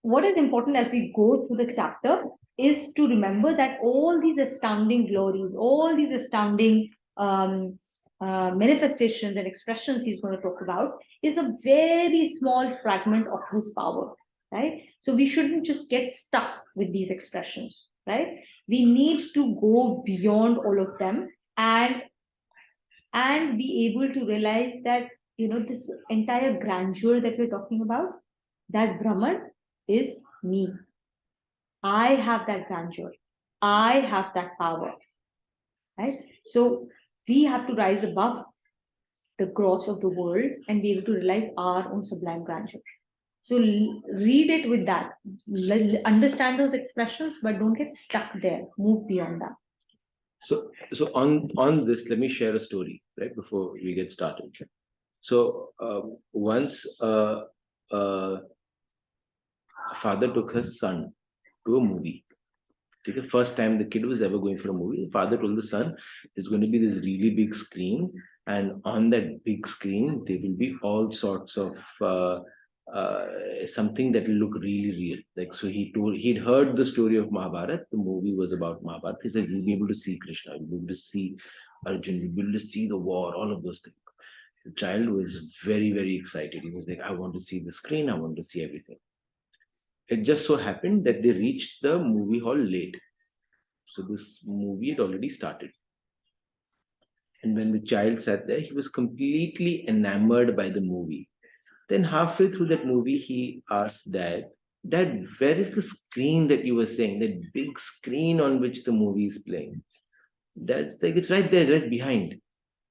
[SPEAKER 2] What is important as we go through the chapter is to remember that all these astounding glories, all these astounding manifestations and expressions he's going to talk about is a very small fragment of his power, right? So we shouldn't just get stuck with these expressions, right? We need to go beyond all of them and be able to realize that this entire grandeur that we're talking about, that Brahman is me. I have that grandeur. I have that power. Right? So we have to rise above the gross of the world and be able to realize our own sublime grandeur. So read it with that. Understand those expressions, but don't get stuck there. Move beyond that.
[SPEAKER 1] So on this, let me share a story right before we get started. So once a father took his son to a movie. The first time the kid was ever going for a movie, the father told the son, "There's going to be this really big screen, and on that big screen there will be all sorts of something that will look really real." Like so, he'd heard the story of Mahabharata. The movie was about Mahabharata. He said you'll be able to see Krishna, you'll be able to see Arjun, you'll be able to see the war, all of those things. The child was very, very excited. He was like, "I want to see the screen. I want to see everything." It just so happened that they reached the movie hall late. So this movie had already started. And when the child sat there, he was completely enamored by the movie. Then halfway through that movie, he asked Dad, "Dad, where is the screen that you were saying? That big screen on which the movie is playing?" Dad's like, "It's right there, right behind."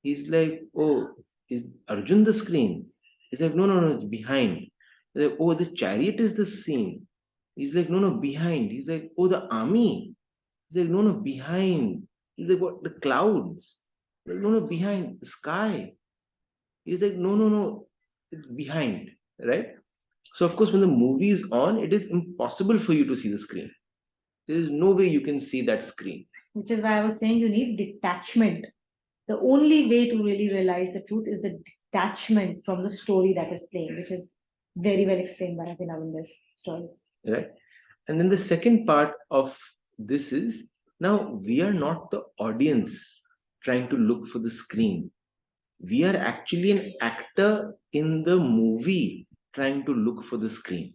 [SPEAKER 1] He's like, "Oh, is Arjun the screen?" He's like, "No, no, no, it's behind." He's like, "Oh, the chariot is the scene." He's like, "No, no, behind." He's like, "Oh, the army." He's like, "No, no, behind." He's like, "What? The clouds?" Like, "No, no, behind the sky." He's like, "No, no, no, it's behind." Right? So, of course, when the movie is on, it is impossible for you to see the screen. There is no way you can see that screen.
[SPEAKER 2] Which is why I was saying you need detachment. The only way to really realize the truth is the detachment from the story that is playing, which is very well explained by Abhinav in this story.
[SPEAKER 1] Right? And then the second part of this is now we are not the audience trying to look for the screen. We are actually an actor in the movie trying to look for the screen.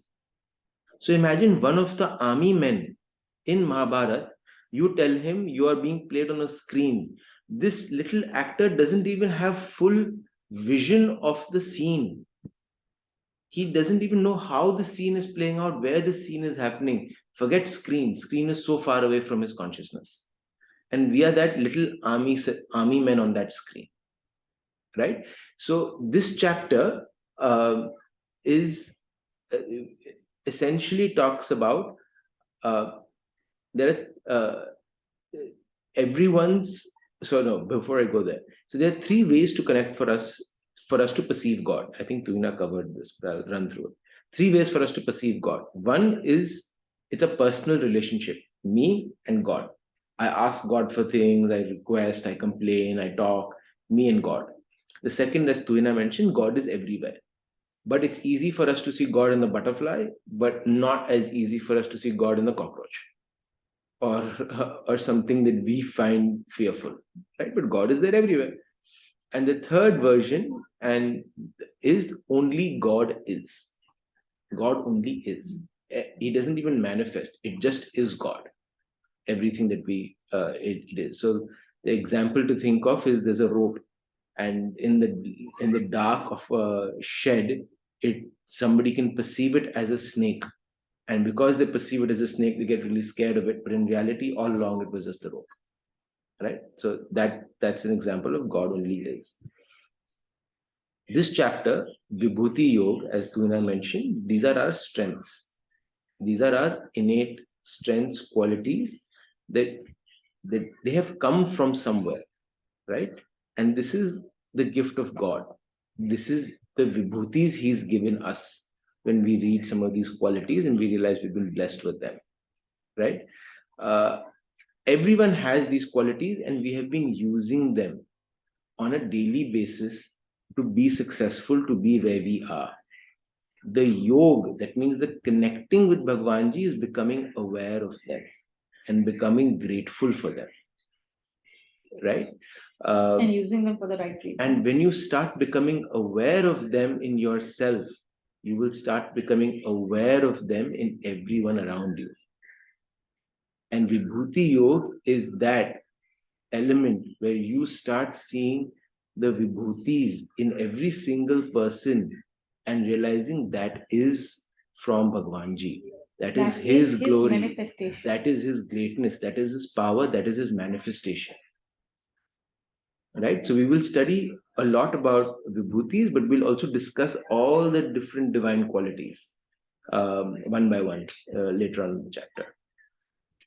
[SPEAKER 1] So imagine one of the army men in Mahabharata, you tell him you are being played on a screen, this little actor doesn't even have full vision of the scene. He doesn't even know how the scene is playing out, where the scene is happening. Forget screen. Screen is so far away from his consciousness. And we are that little army men on that screen, right? So this chapter is essentially talks about there are everyone's. So no, before I go there, so there are three ways to connect for us to perceive God. I think Tuna covered this, but I'll run through it. Three ways for us to perceive God. One is it's a personal relationship, me and God. I ask God for things, I request, I complain, I talk, me and God. The second, as Tuina mentioned, God is everywhere. But it's easy for us to see God in the butterfly, but not as easy for us to see God in the cockroach or something that we find fearful, right? But God is there everywhere. And the third version and is only God is. God only is. He doesn't even manifest. It just is God. Everything that it is. So the example to think of is there's a rope, and in the dark of a shed, somebody can perceive it as a snake, and because they perceive it as a snake, they get really scared of it. But in reality, all along it was just a rope, right? So that's an example of God only is. This chapter, Vibhuti Yoga, as Tuna mentioned, these are our strengths. These are our innate strengths, qualities that they have come from somewhere, right? And this is the gift of God. This is the vibhutis He's given us when we read some of these qualities and we realize we've been blessed with them, right? Uh, Everyone has these qualities, and we have been using them on a daily basis to be successful, to be where we are. The yoga, that means the connecting with Bhagwanji, is becoming aware of them and becoming grateful for them, right?
[SPEAKER 2] And using them for the right reasons.
[SPEAKER 1] And when you start becoming aware of them in yourself, you will start becoming aware of them in everyone around you. And Vibhuti Yoga is that element where you start seeing the vibhutis in every single person and realizing that is from Bhagwanji. That is his glory.
[SPEAKER 2] Manifestation.
[SPEAKER 1] That is his greatness. That is his power. That is his manifestation. Right? So we will study a lot about vibhutis, but we'll also discuss all the different divine qualities one by one later on in the chapter.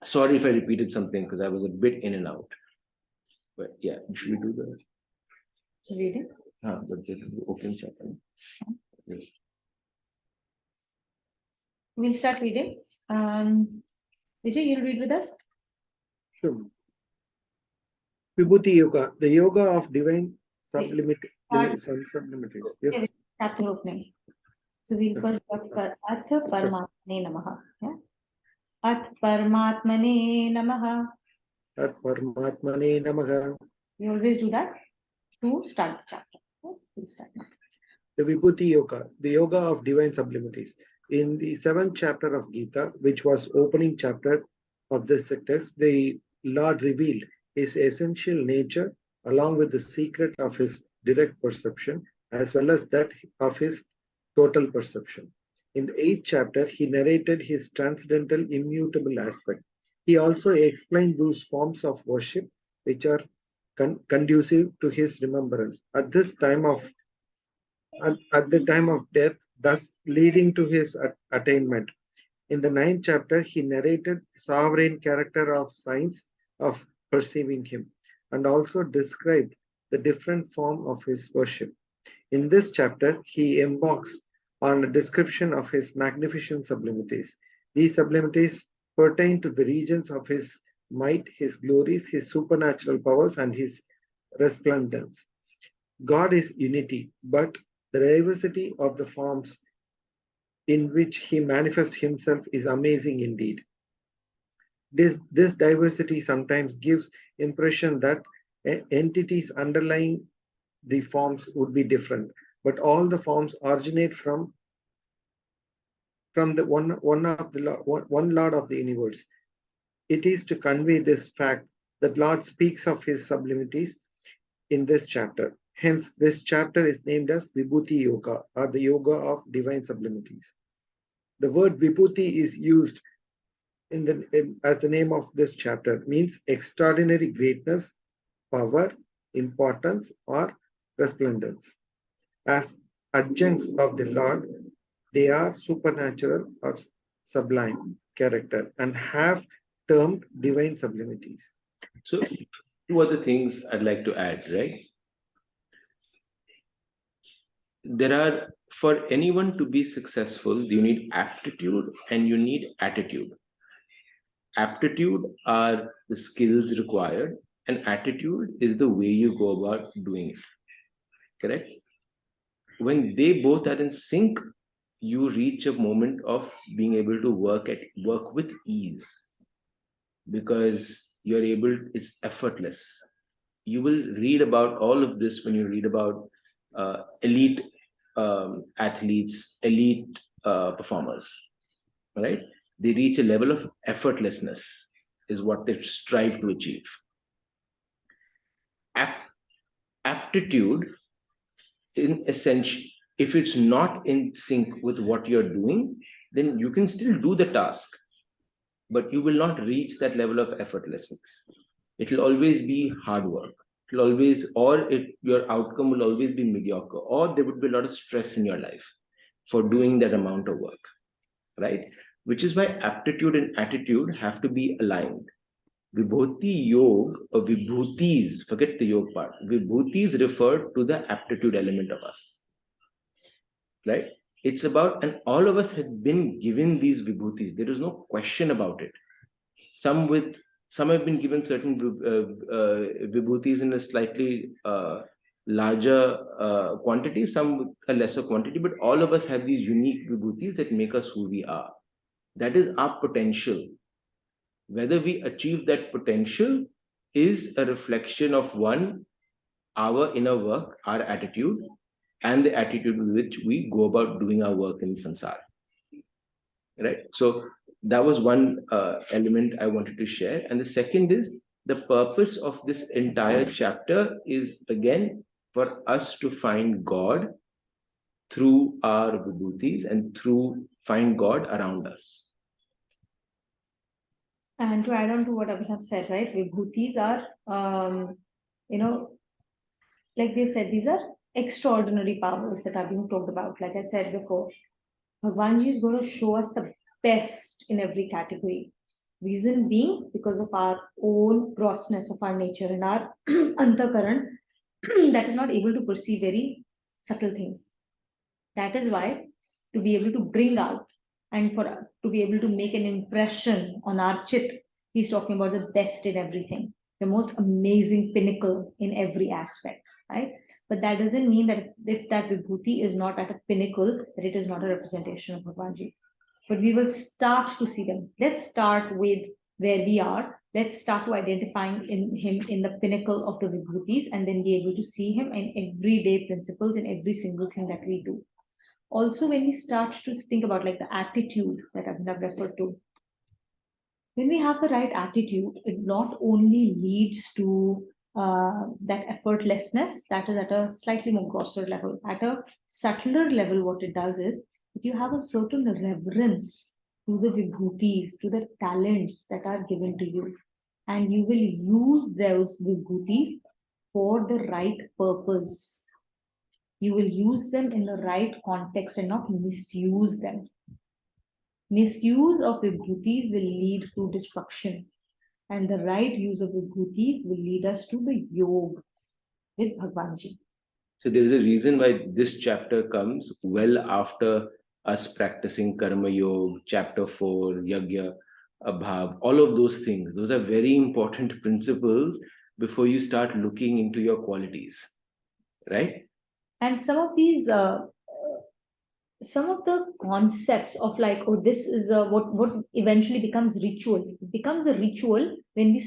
[SPEAKER 1] Sorry if I repeated something because I was a bit in and out. But yeah, should we do the
[SPEAKER 2] reading?
[SPEAKER 1] But the open chapter. Yes.
[SPEAKER 2] We'll start reading. Vijay, you'll read with us?
[SPEAKER 3] Sure. Vibhuti Yoga, the yoga of divine sublimities. Yes.
[SPEAKER 2] Chapter opening. So we'll first talk about Arth Paramatmane Namaha. Yeah? Arth Paramatmane Namaha.
[SPEAKER 3] Arth Paramatmane Namaha.
[SPEAKER 2] We always do that to start the chapter. We'll start now.
[SPEAKER 3] The Vibhuti Yoga, the yoga of divine sublimities. In the 7th chapter of Gita, which was opening chapter of this text, the Lord revealed his essential nature along with the secret of his direct perception as well as that of his total perception. In the 8th chapter, he narrated his transcendental immutable aspect. He also explained those forms of worship which are conducive to his remembrance. At the time of death, thus leading to his attainment. In the 9th chapter, he narrated sovereign character of signs of perceiving him and also described the different form of his worship. In this chapter, he embarks on a description of his magnificent sublimities. These sublimities pertain to the regions of his might, his glories, his supernatural powers, and his resplendence. God is unity, but the diversity of the forms in which he manifests himself is amazing indeed. This diversity sometimes gives impression that entities underlying the forms would be different, but all the forms originate from the one Lord of the universe. It is to convey this fact that The Lord speaks of his sublimities in this chapter. Hence, this chapter is named as Vibhuti Yoga, or the Yoga of Divine Sublimities. The word Vibhuti is used as the name of this chapter, means extraordinary greatness, power, importance, or resplendence. As adjuncts of the Lord, they are supernatural or sublime character and have termed divine sublimities.
[SPEAKER 1] So, two other things I'd like to add, right? There are, for anyone to be successful, you need aptitude and you need attitude. Aptitude are the skills required, and attitude is the way you go about doing it. Correct? When they both are in sync, you reach a moment of being able to work with ease, because you're able, it's effortless. You will read about all of this when you read about elite athletes, elite performers, right? They reach a level of effortlessness, is what they strive to achieve. Aptitude, in essence, if it's not in sync with what you're doing, then you can still do the task, but you will not reach that level of effortlessness. It will always be hard work. It will always, or your outcome will always be mediocre, or there would be a lot of stress in your life for doing that amount of work, right? Which is why aptitude and attitude have to be aligned. Vibhuti Yog or Vibhutis, forget the Yog part. Vibhutis refer to the aptitude element of us, right? It's about, and all of us have been given these Vibhutis. There is no question about it. Some with, some have been given certain Vibhutis in a slightly larger quantity, some with a lesser quantity, but all of us have these unique Vibhutis that make us who we are. That is our potential. Whether we achieve that potential is a reflection of one, our inner work, our attitude, and the attitude with which we go about doing our work in Sansar. Right? So that was one element I wanted to share. And the second is, the purpose of this entire chapter is again for us to find God through our vibhutis and through find God around us.
[SPEAKER 2] And to add on to what Abhinav said, right, vibhutis are, you know, like they said, these are extraordinary powers that are being talked about. Like I said before, Bhagwanji is going to show us the best in every category. Reason being, because of our own grossness of our nature and our antakaran that is not able to perceive very subtle things. That is why, to be able to bring out and for to be able to make an impression on our chit, he's talking about the best in everything, the most amazing pinnacle in every aspect, right? But that doesn't mean that if that vibhuti is not at a pinnacle, that it is not a representation of Bhagwanji. But we will start to see them. Let's start with where we are. Let's start to identifying in him in the pinnacle of the vibhutis, and then be able to see him in everyday principles in every single thing that we do. Also, when we start to think about like the attitude that Abhinav referred to, when we have the right attitude, it not only leads to that effortlessness that is at a slightly more grosser level, at a subtler level, what it does is that you have a certain reverence to the vibhutis, to the talents that are given to you, and you will use those vibhutis for the right purpose. You will use them in the right context and not misuse them. Misuse of vibhutis will lead to destruction, and the right use of vibhutis will lead us to the yoga with Bhagwanji.
[SPEAKER 1] So there is a reason why this chapter comes well after us practicing Karma Yoga, chapter 4, Yagya, Abhav, all of those things. Those are very important principles before you start looking into your qualities, right?
[SPEAKER 2] And some of the concepts of like, oh, this is what eventually becomes ritual. It becomes a ritual when we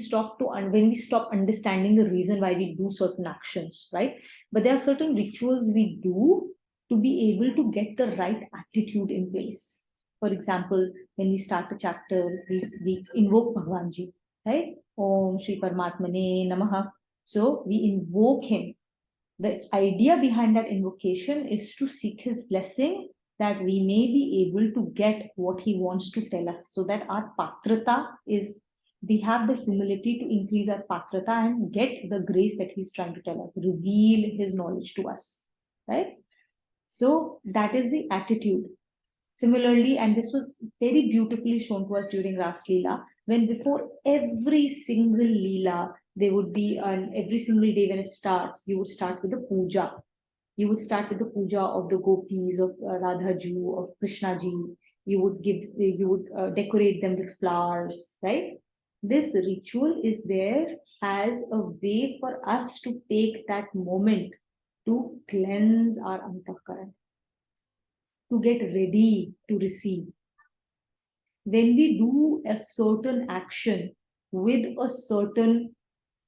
[SPEAKER 2] when we stop understanding the reason why we do certain actions, right? But there are certain rituals we do to be able to get the right attitude in place. For example, when we start a chapter, we invoke Bhagwanji, right? Om Shri Paramatmane Namaha. So we invoke him. The idea behind that invocation is to seek his blessing that we may be able to get what he wants to tell us, so that our patrata is, we have the humility to increase our patrata and get the grace that he's trying to tell us, reveal his knowledge to us, right? So that is the attitude. Similarly, and this was very beautifully shown to us during Raas Leela, when before every single Leela, there would be every single day when it starts, you would start with the puja. You would start with the puja of the gopis, of Radha Ji, of Krishna Ji. You would decorate them with flowers, right? This ritual is there as a way for us to take that moment to cleanse our antakaran, to get ready to receive. When we do a certain action with a certain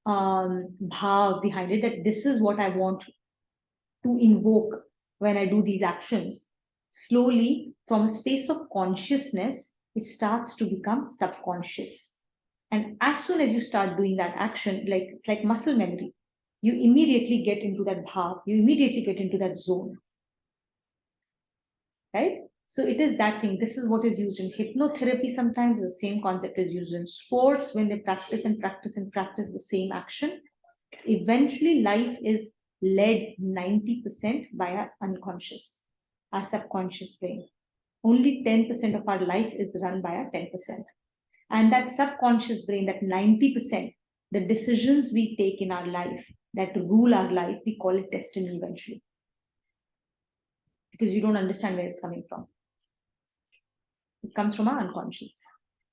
[SPEAKER 2] bhav behind it, that this is what I want to invoke when I do these actions, slowly from a space of consciousness, it starts to become subconscious. And as soon as you start doing that action, like it's like muscle memory, you immediately get into that bhav, you immediately get into that zone, right? So it is that thing. This is what is used in hypnotherapy sometimes. The same concept is used in sports when they practice and practice and practice the same action. Eventually, life is led 90% by our unconscious, our subconscious brain. Only 10% of our life is run by our 10%. And that subconscious brain, that 90%, the decisions we take in our life that rule our life, we call it destiny eventually. Because we don't understand where it's coming from. It comes from our unconscious.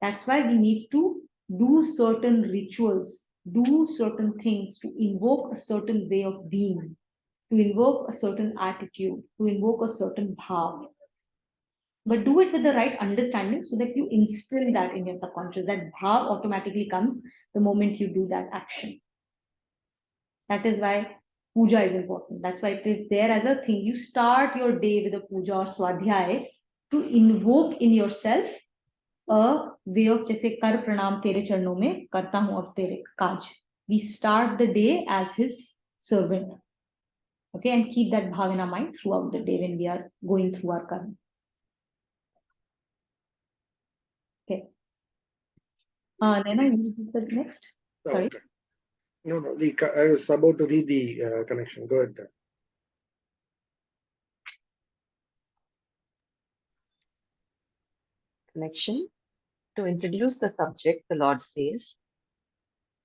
[SPEAKER 2] That's why we need to do certain rituals, do certain things to invoke a certain way of being, to invoke a certain attitude, to invoke a certain bhav. But do it with the right understanding so that you instill that in your subconscious. That bhav automatically comes the moment you do that action. That is why puja is important. That's why it is there as a thing. You start your day with a puja or swadhyay to invoke in yourself a way of जैसे कर प्रणाम तेरे चरणों में करता हूं अब तेरे काज. We start the day as his servant. Okay, and keep that bhav in our mind throughout the day when we are going through our karma. Okay. Nena, you read the next. Sorry.
[SPEAKER 3] Okay. No, no. I was about to read the connection. Go ahead.
[SPEAKER 4] Connection. To introduce the subject, the Lord says,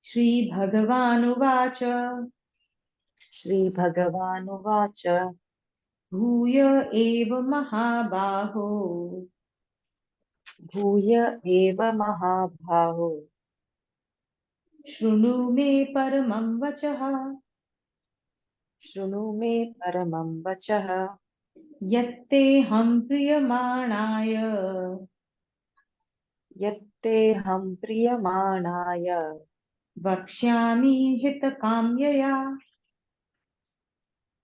[SPEAKER 2] Shri Bhagavanuvacha
[SPEAKER 4] Shri Bhagavanuvacha
[SPEAKER 2] Bhuya eva mahabaho
[SPEAKER 4] Bhuya eva mahabhaho
[SPEAKER 2] Shrunu me paramam vachaha
[SPEAKER 4] Shrunu me paramam vachaha
[SPEAKER 2] Yatte ham priyamanaya
[SPEAKER 4] Yatte ham priyamanaya
[SPEAKER 2] Vakshyami hitakamyaya.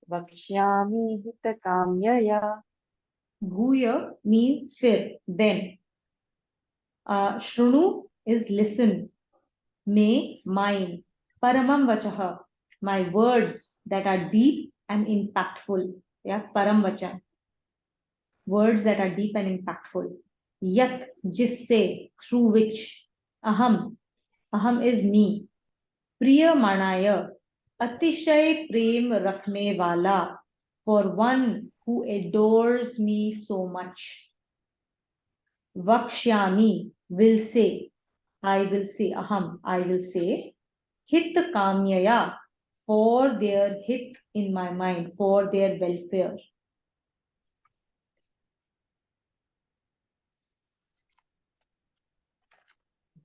[SPEAKER 4] Vakshyami hitakamyaya.
[SPEAKER 2] Bhuya means fir, then. Shrunu is listen. Me, mine. Paramam vachaha, my words that are deep and impactful. Yeah, param vachan. Words that are deep and impactful. Yat, jisse, through which. Aham, aham is me. Priya manaya, atishay prem rakhne wala, for one who adores me so much. Vakshyami, will say, I will say, aham, I will say, hit kamyaya, for their hit in my mind, for their welfare.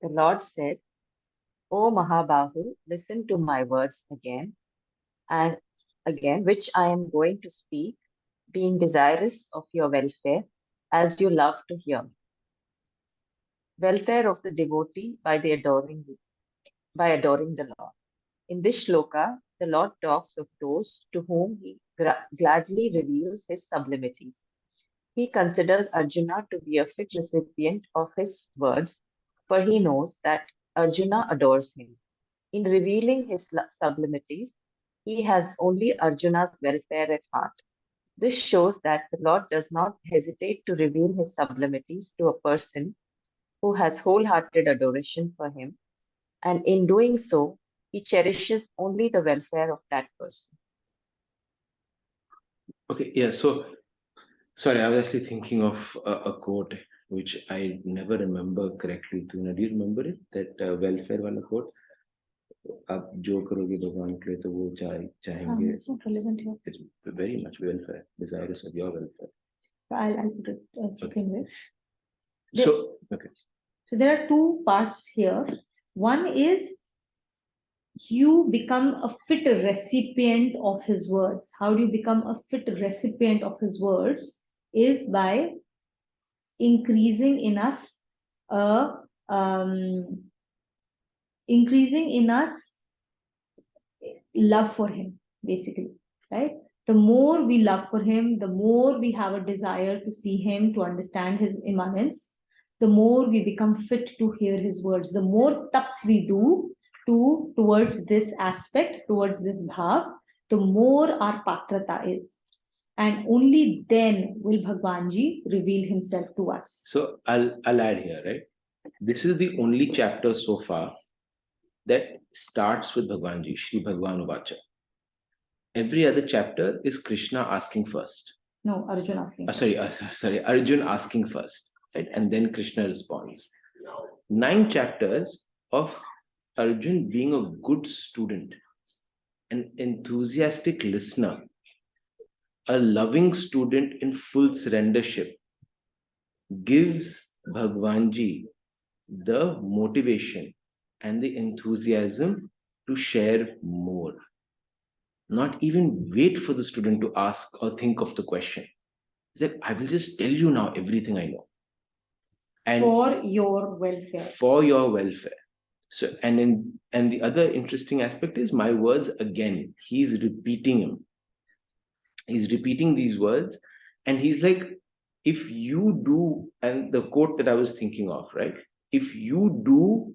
[SPEAKER 4] The Lord said, O Mahabahu, listen to my words again, and again, which I am going to speak, being desirous of your welfare, as you love to hear. Welfare of the devotee by adoring the Lord. In this shloka, the Lord talks of those to whom he gladly reveals his sublimities. He considers Arjuna to be a fit recipient of his words, for he knows that Arjuna adores him. In revealing his sublimities, he has only Arjuna's welfare at heart. This shows that the Lord does not hesitate to reveal his sublimities to a person who has wholehearted adoration for him, and in doing so, he cherishes only the welfare of that person.
[SPEAKER 1] Okay, yeah. So, sorry, I was actually thinking of a quote which I never remember correctly. Do you remember it? That welfare wala quote. आप जो करोगे भगवान के लिए तो वो चाहेंगे.
[SPEAKER 2] It's not relevant here.
[SPEAKER 1] It's very much welfare, desirous of your welfare.
[SPEAKER 2] I'll put it second way.
[SPEAKER 1] So, okay.
[SPEAKER 2] So there are two parts here. One is you become a fit recipient of his words. How do you become a fit recipient of his words? Is by increasing in us increasing in us love for him, basically, right? The more we love for him, the more we have a desire to see him, to understand his immanence, the more we become fit to hear his words. The more tap we do towards this aspect, towards this bhav, the more our patrata is. And only then will Bhagwanji reveal himself to us.
[SPEAKER 1] So I'll add here, right? This is the only chapter so far that starts with Bhagwanji, Shri Bhagwan Uvacha. Every other chapter is Krishna asking first.
[SPEAKER 2] No, Arjun asking.
[SPEAKER 1] Sorry, Arjun asking first, right? And then Krishna responds. 9 chapters of Arjun being a good student, an enthusiastic listener, a loving student in full surrendership, gives Bhagwanji the motivation and the enthusiasm to share more. Not even wait for the student to ask or think of the question. He's like, I will just tell you now everything I know. And
[SPEAKER 2] for your welfare.
[SPEAKER 1] For your welfare. So, and the other interesting aspect is my words again. He's repeating him. He's repeating these words, and he's like, if you do, and the quote that I was thinking of, right? If you do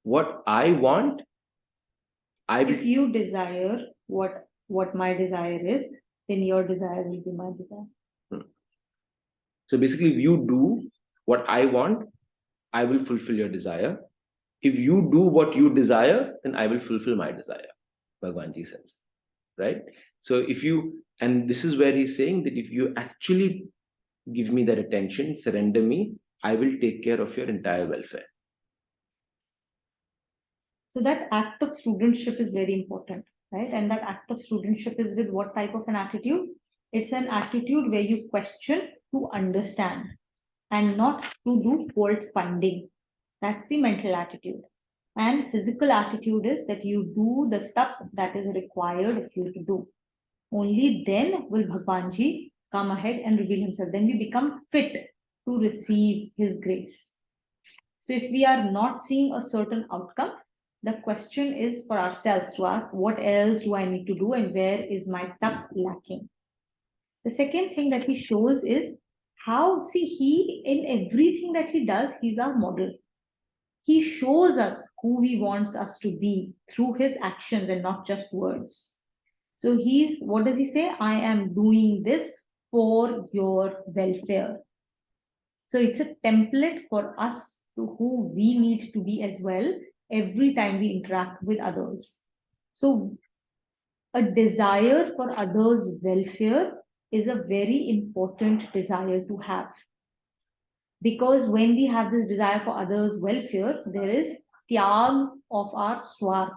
[SPEAKER 1] what I want,
[SPEAKER 2] if you desire what my desire is, then your desire will be my desire.
[SPEAKER 1] So basically, if you do what I want, I will fulfill your desire. If you do what you desire, then I will fulfill my desire. Bhagwanji says, right? So if you, and this is where he's saying that if you actually give me that attention, surrender me, I will take care of your entire welfare.
[SPEAKER 2] So that act of studentship is very important, right? And that act of studentship is with what type of an attitude? It's an attitude where you question to understand and not to do fault finding. That's the mental attitude. And physical attitude is that you do the stuff that is required of you to do. Only then will Bhagwanji come ahead and reveal himself. Then we become fit to receive his grace. So if we are not seeing a certain outcome, the question is for ourselves to ask, what else do I need to do and where is my tap lacking? The second thing that he shows is how, see, he, in everything that he does, he's our model. He shows us who he wants us to be through his actions and not just words. So what does he say? I am doing this for your welfare. So it's a template for us to who we need to be as well every time we interact with others. So a desire for others' welfare is a very important desire to have. Because when we have this desire for others' welfare, there is tyag of our swarth.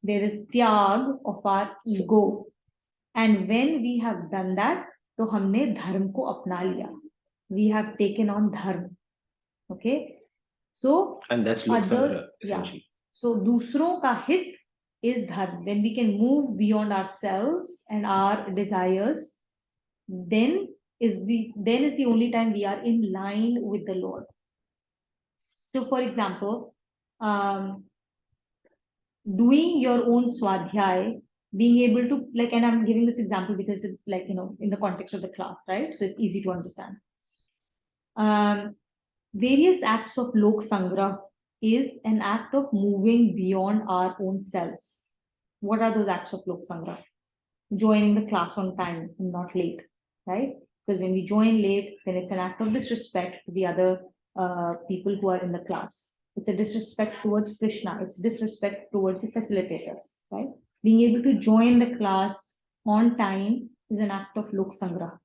[SPEAKER 2] There is tyag of our ego. And when we have done that, तो हमने धर्म को अपना लिया. We have taken on dharma. Okay? So,
[SPEAKER 1] and that's others, essentially.
[SPEAKER 2] Yeah. So, दूसरों का हित is dharma. When we can move beyond ourselves and our desires, then is the only time we are in line with the Lord. So, for example, doing your own swadhyay, being able to, like, and I'm giving this example because it's like, in the context of the class, right? So it's easy to understand. Various acts of lok sangrah, is an act of moving beyond our own selves. What are those acts of Lok Sangra? Joining the class on time and not late, right? Because when we join late, then it's an act of disrespect to the other people who are in the class. It's a disrespect towards Krishna. It's disrespect towards the facilitators, right? Being able to join the class on time is an act of Lok Sangra.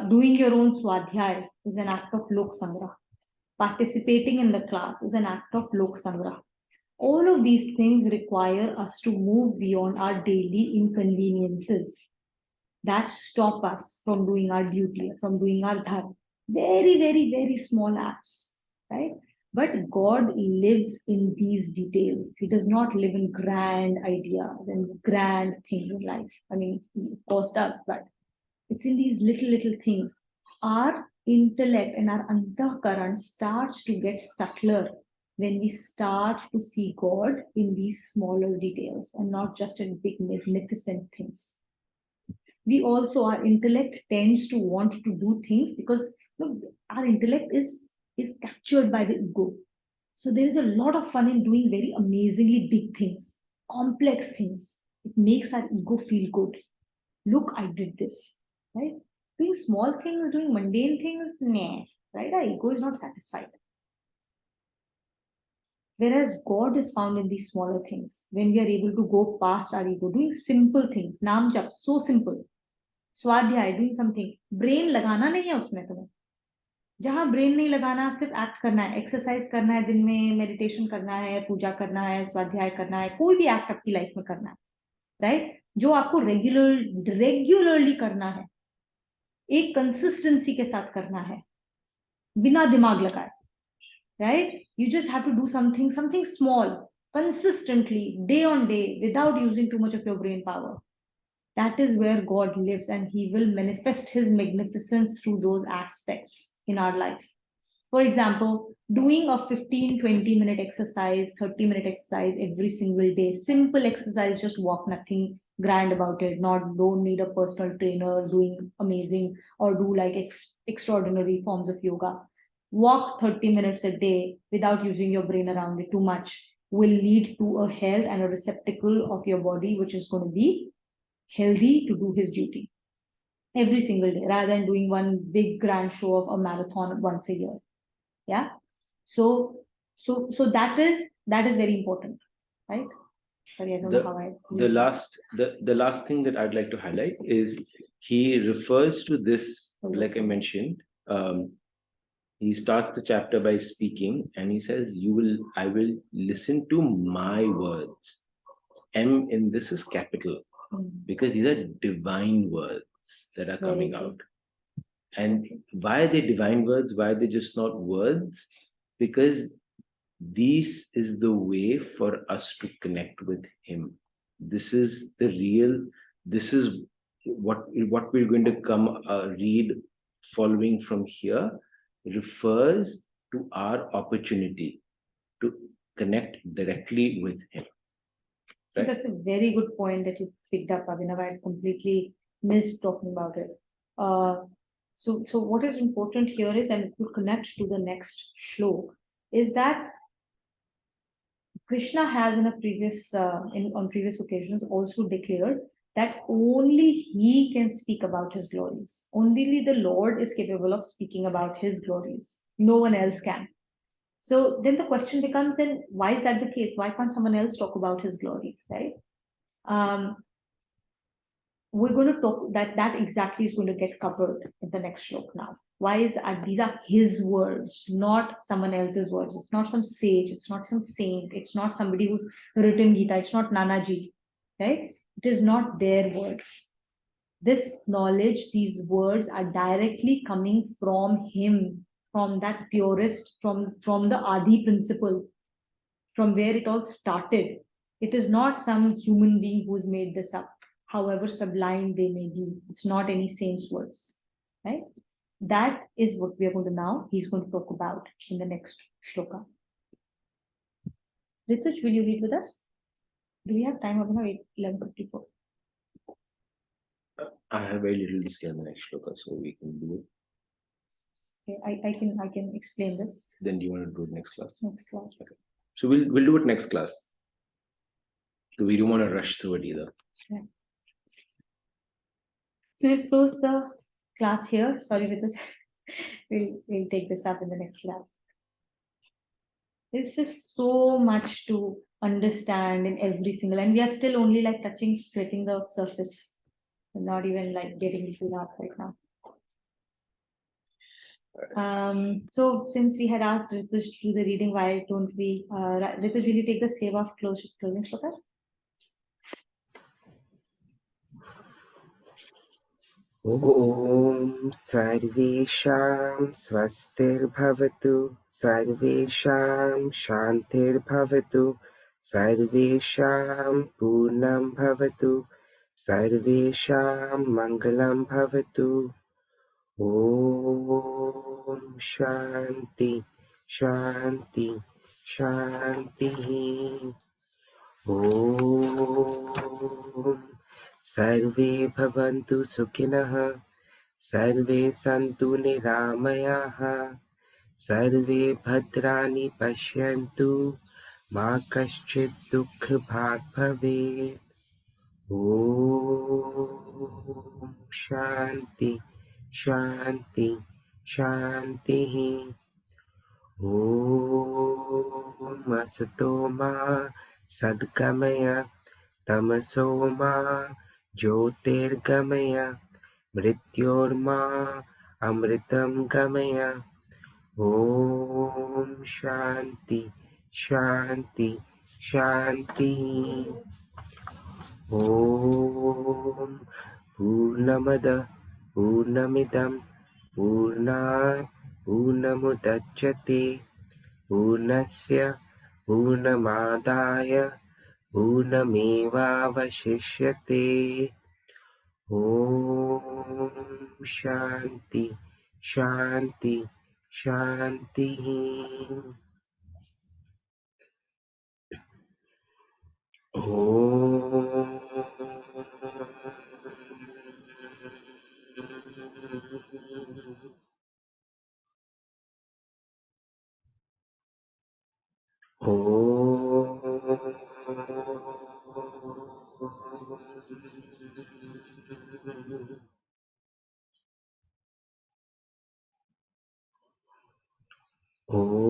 [SPEAKER 2] Doing your own swadhyay is an act of Lok Sangra. Participating in the class is an act of Lok Sangra. All of these things require us to move beyond our daily inconveniences that stop us from doing our duty, from doing our dharma. Very, very, very small acts, right? But God lives in these details. He does not live in grand ideas and grand things in life. I mean, he of course does, but it's in these little things. Our intellect and our antahkaran starts to get subtler when we start to see God in these smaller details and not just in big, magnificent things. We also, our intellect tends to want to do things because our intellect is captured by the ego. So there is a lot of fun in doing very amazingly big things, complex things. It makes our ego feel good. Look, I did this, right? Doing small things, doing mundane things, nah, right? Our ego is not satisfied. Whereas God is found in these smaller things. When we are able to go past our ego, doing simple things, naam jap, so simple. स्वाध्याय, doing something. Brain लगाना नहीं है उसमें तुम्हें. जहां brain नहीं लगाना, सिर्फ एक्ट करना है, एक्सरसाइज करना है, दिन में मेडिटेशन करना है, पूजा करना है, स्वाध्याय करना है, कोई भी एक्ट आपकी लाइफ में करना है, राइट? जो आपको रेगुलरली करना है, एक कंसिस्टेंसी के साथ करना है, बिना दिमाग लगाए, right? You just have to do something small, consistently, day on day, without using too much of your brain power. That is where God lives, and He will manifest His magnificence through those aspects in our life. For example, doing a 15-20 minute exercise, 30-minute exercise every single day, simple exercise, just walk, nothing grand about it, don't need a personal trainer doing amazing or do like extraordinary forms of yoga. Walk 30 minutes a day without using your brain around it too much will lead to a health and a receptacle of your body which is going to be healthy to do his duty every single day rather than doing one big grand show of a marathon once a year. Yeah. So that is very important, right? Sorry, I don't know how I
[SPEAKER 1] the last thing that I'd like to highlight is he refers to this, like I mentioned. He starts the chapter by speaking, and he says, I will listen to my words. M in this is capital because these are divine words that are coming out. And why are they divine words? Why are they just not words? Because this is the way for us to connect with him. This is the real, this is what we're going to come read following from here refers to our opportunity to connect directly with him.
[SPEAKER 2] Right? That's a very good point that you picked up, Abhinav. I completely missed talking about it. So what is important here is, and it will connect to the next shlok, is that Krishna has in a previous on previous occasions also declared that only he can speak about his glories. Only the Lord is capable of speaking about his glories. No one else can. So then the question becomes, then why is that the case? Why can't someone else talk about his glories, right? We're going to talk that exactly is going to get covered in the next shlok now. Why is that? These are his words, not someone else's words. It's not some sage, it's not some saint, it's not somebody who's written Gita, it's not Nanaji, right? It is not their words. This knowledge, these words are directly coming from him, from that purest, from the Adi principle, from where it all started. It is not some human being who's made this up, however sublime they may be. It's not any saint's words, right? That is what we are going to now, he's going to talk about in the next shloka. Rituj, will you read with us? Do we have time? 11:54.
[SPEAKER 1] I have very little to say on the next shloka, so we can do it.
[SPEAKER 2] Okay, I can explain this
[SPEAKER 1] Then do you want to do it next class?
[SPEAKER 2] next class.
[SPEAKER 1] Okay. So we'll do it next class. So we don't want to rush through it either.
[SPEAKER 2] Yeah. So we'll close the class here. Sorry with it. We'll take this up in the next class. There's just so much to understand in every single, and we are still only like scraping the surface. We're not even like getting into that right now. So since we had asked Ritush to do the reading, why don't we, Ritush, will you take the save of closing shlokas?
[SPEAKER 5] ॐ सर्वेषां स्वस्तिर्भवतु सर्वेषां शान्तिर्भवतु सर्वेषां पूर्णं भवतु सर्वेषां मङ्गलं भवतु ॐ शान्ति शान्ति शान्तिः ॐ सर्वे भवन्तु सुखिनः सर्वे सन्तु निरामयाः सर्वे भद्राणि पश्यन्तु मा कश्चित् दुःखभाग् भवेत् ॐ शान्ति शान्ति शान्तिः ॐ असतो मा सद्गमय तमसो मा ज्योतिर्गमय मृत्योर्मा अमृतं गमय ॐ शान्ति शान्ति शान्तिः ॐ पूर्णमद पूर्णमिदं पूर्णात् पूर्णमुदच्यते पूर्णस्य पूर्णमादाय पूर्णमेवावशिष्यते ॐ शान्ति शान्ति शान्तिः ॐ